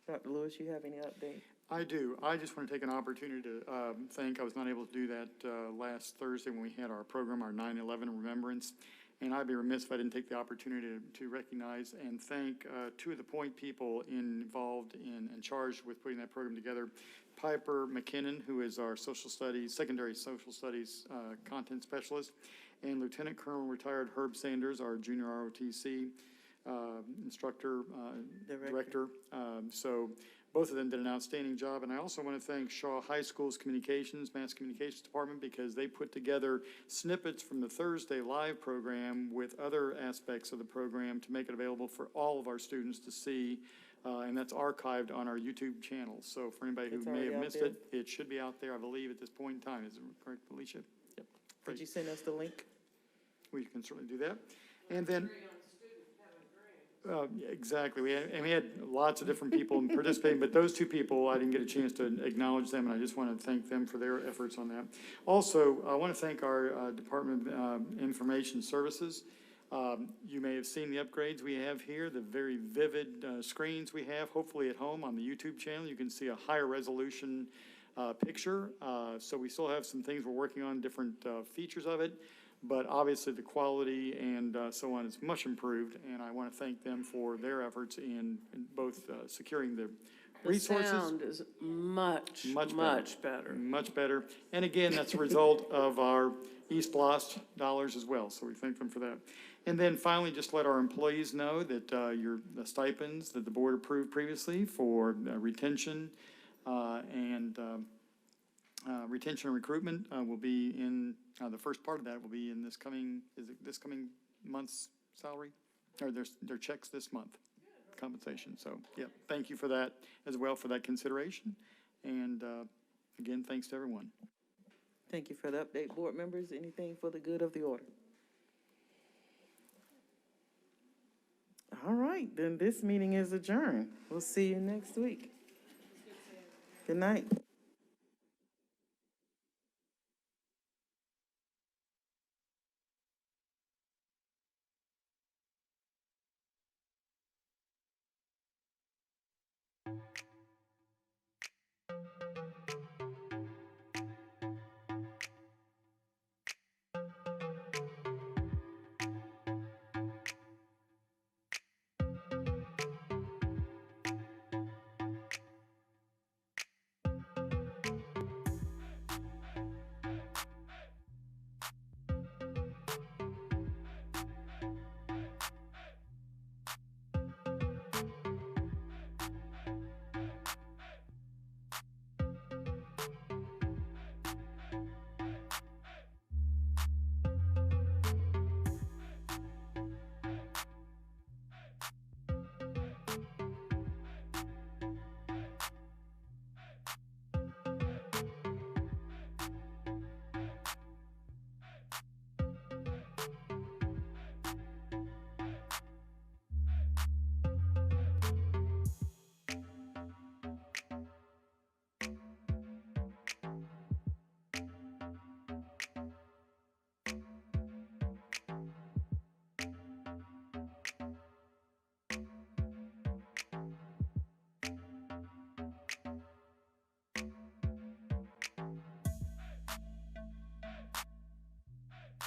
Dr. Lewis, you have any update? I do. I just want to take an opportunity to thank, I was not able to do that last Thursday when we had our program, our 9/11 Remembrance. And I'd be remiss if I didn't take the opportunity to recognize and thank two of the point people involved in and charged with putting that program together. Piper McKinnon, who is our social studies, secondary social studies content specialist, and Lieutenant Colonel retired Herb Sanders, our junior ROTC instructor, director. So both of them did an outstanding job. And I also want to thank Shaw High School's Mass Communications Department, because they put together snippets from the Thursday live program with other aspects of the program to make it available for all of our students to see. And that's archived on our YouTube channel. So for anybody who It's may already have out missed there? it, it should be out there, I believe, at this point in time. Is it correct, Alicia? Yep. Could you send us the link? We can certainly do that. And then, exactly, we had lots of different people participating, but those two people, I didn't get a chance to acknowledge them, and I just want to thank them for their efforts on that. Also, I want to thank our Department of Information Services. You may have seen the upgrades we have here, the very vivid screens we have. Hopefully at home on the YouTube channel, you can see a higher resolution picture. So we still have some things we're working on, different features of it. But obviously, the quality and so on is much improved, and I want to thank them for their efforts in both securing the resources. The sound is much better. Much better. And again, that's a result of our East Lost dollars as well, so we thank them for that. And then finally, just let our employees know that the stipends that the board approved previously for retention and retention and recruitment will be in, the first part of that will be in this coming month's salary? Or their checks this month, compensation. So, yeah, thank you for that as well, for that consideration. And again, thanks to everyone. Thank you for the update. Board members, anything for the good of the order? All right, then this meeting is adjourned. We'll see you next week. Good night.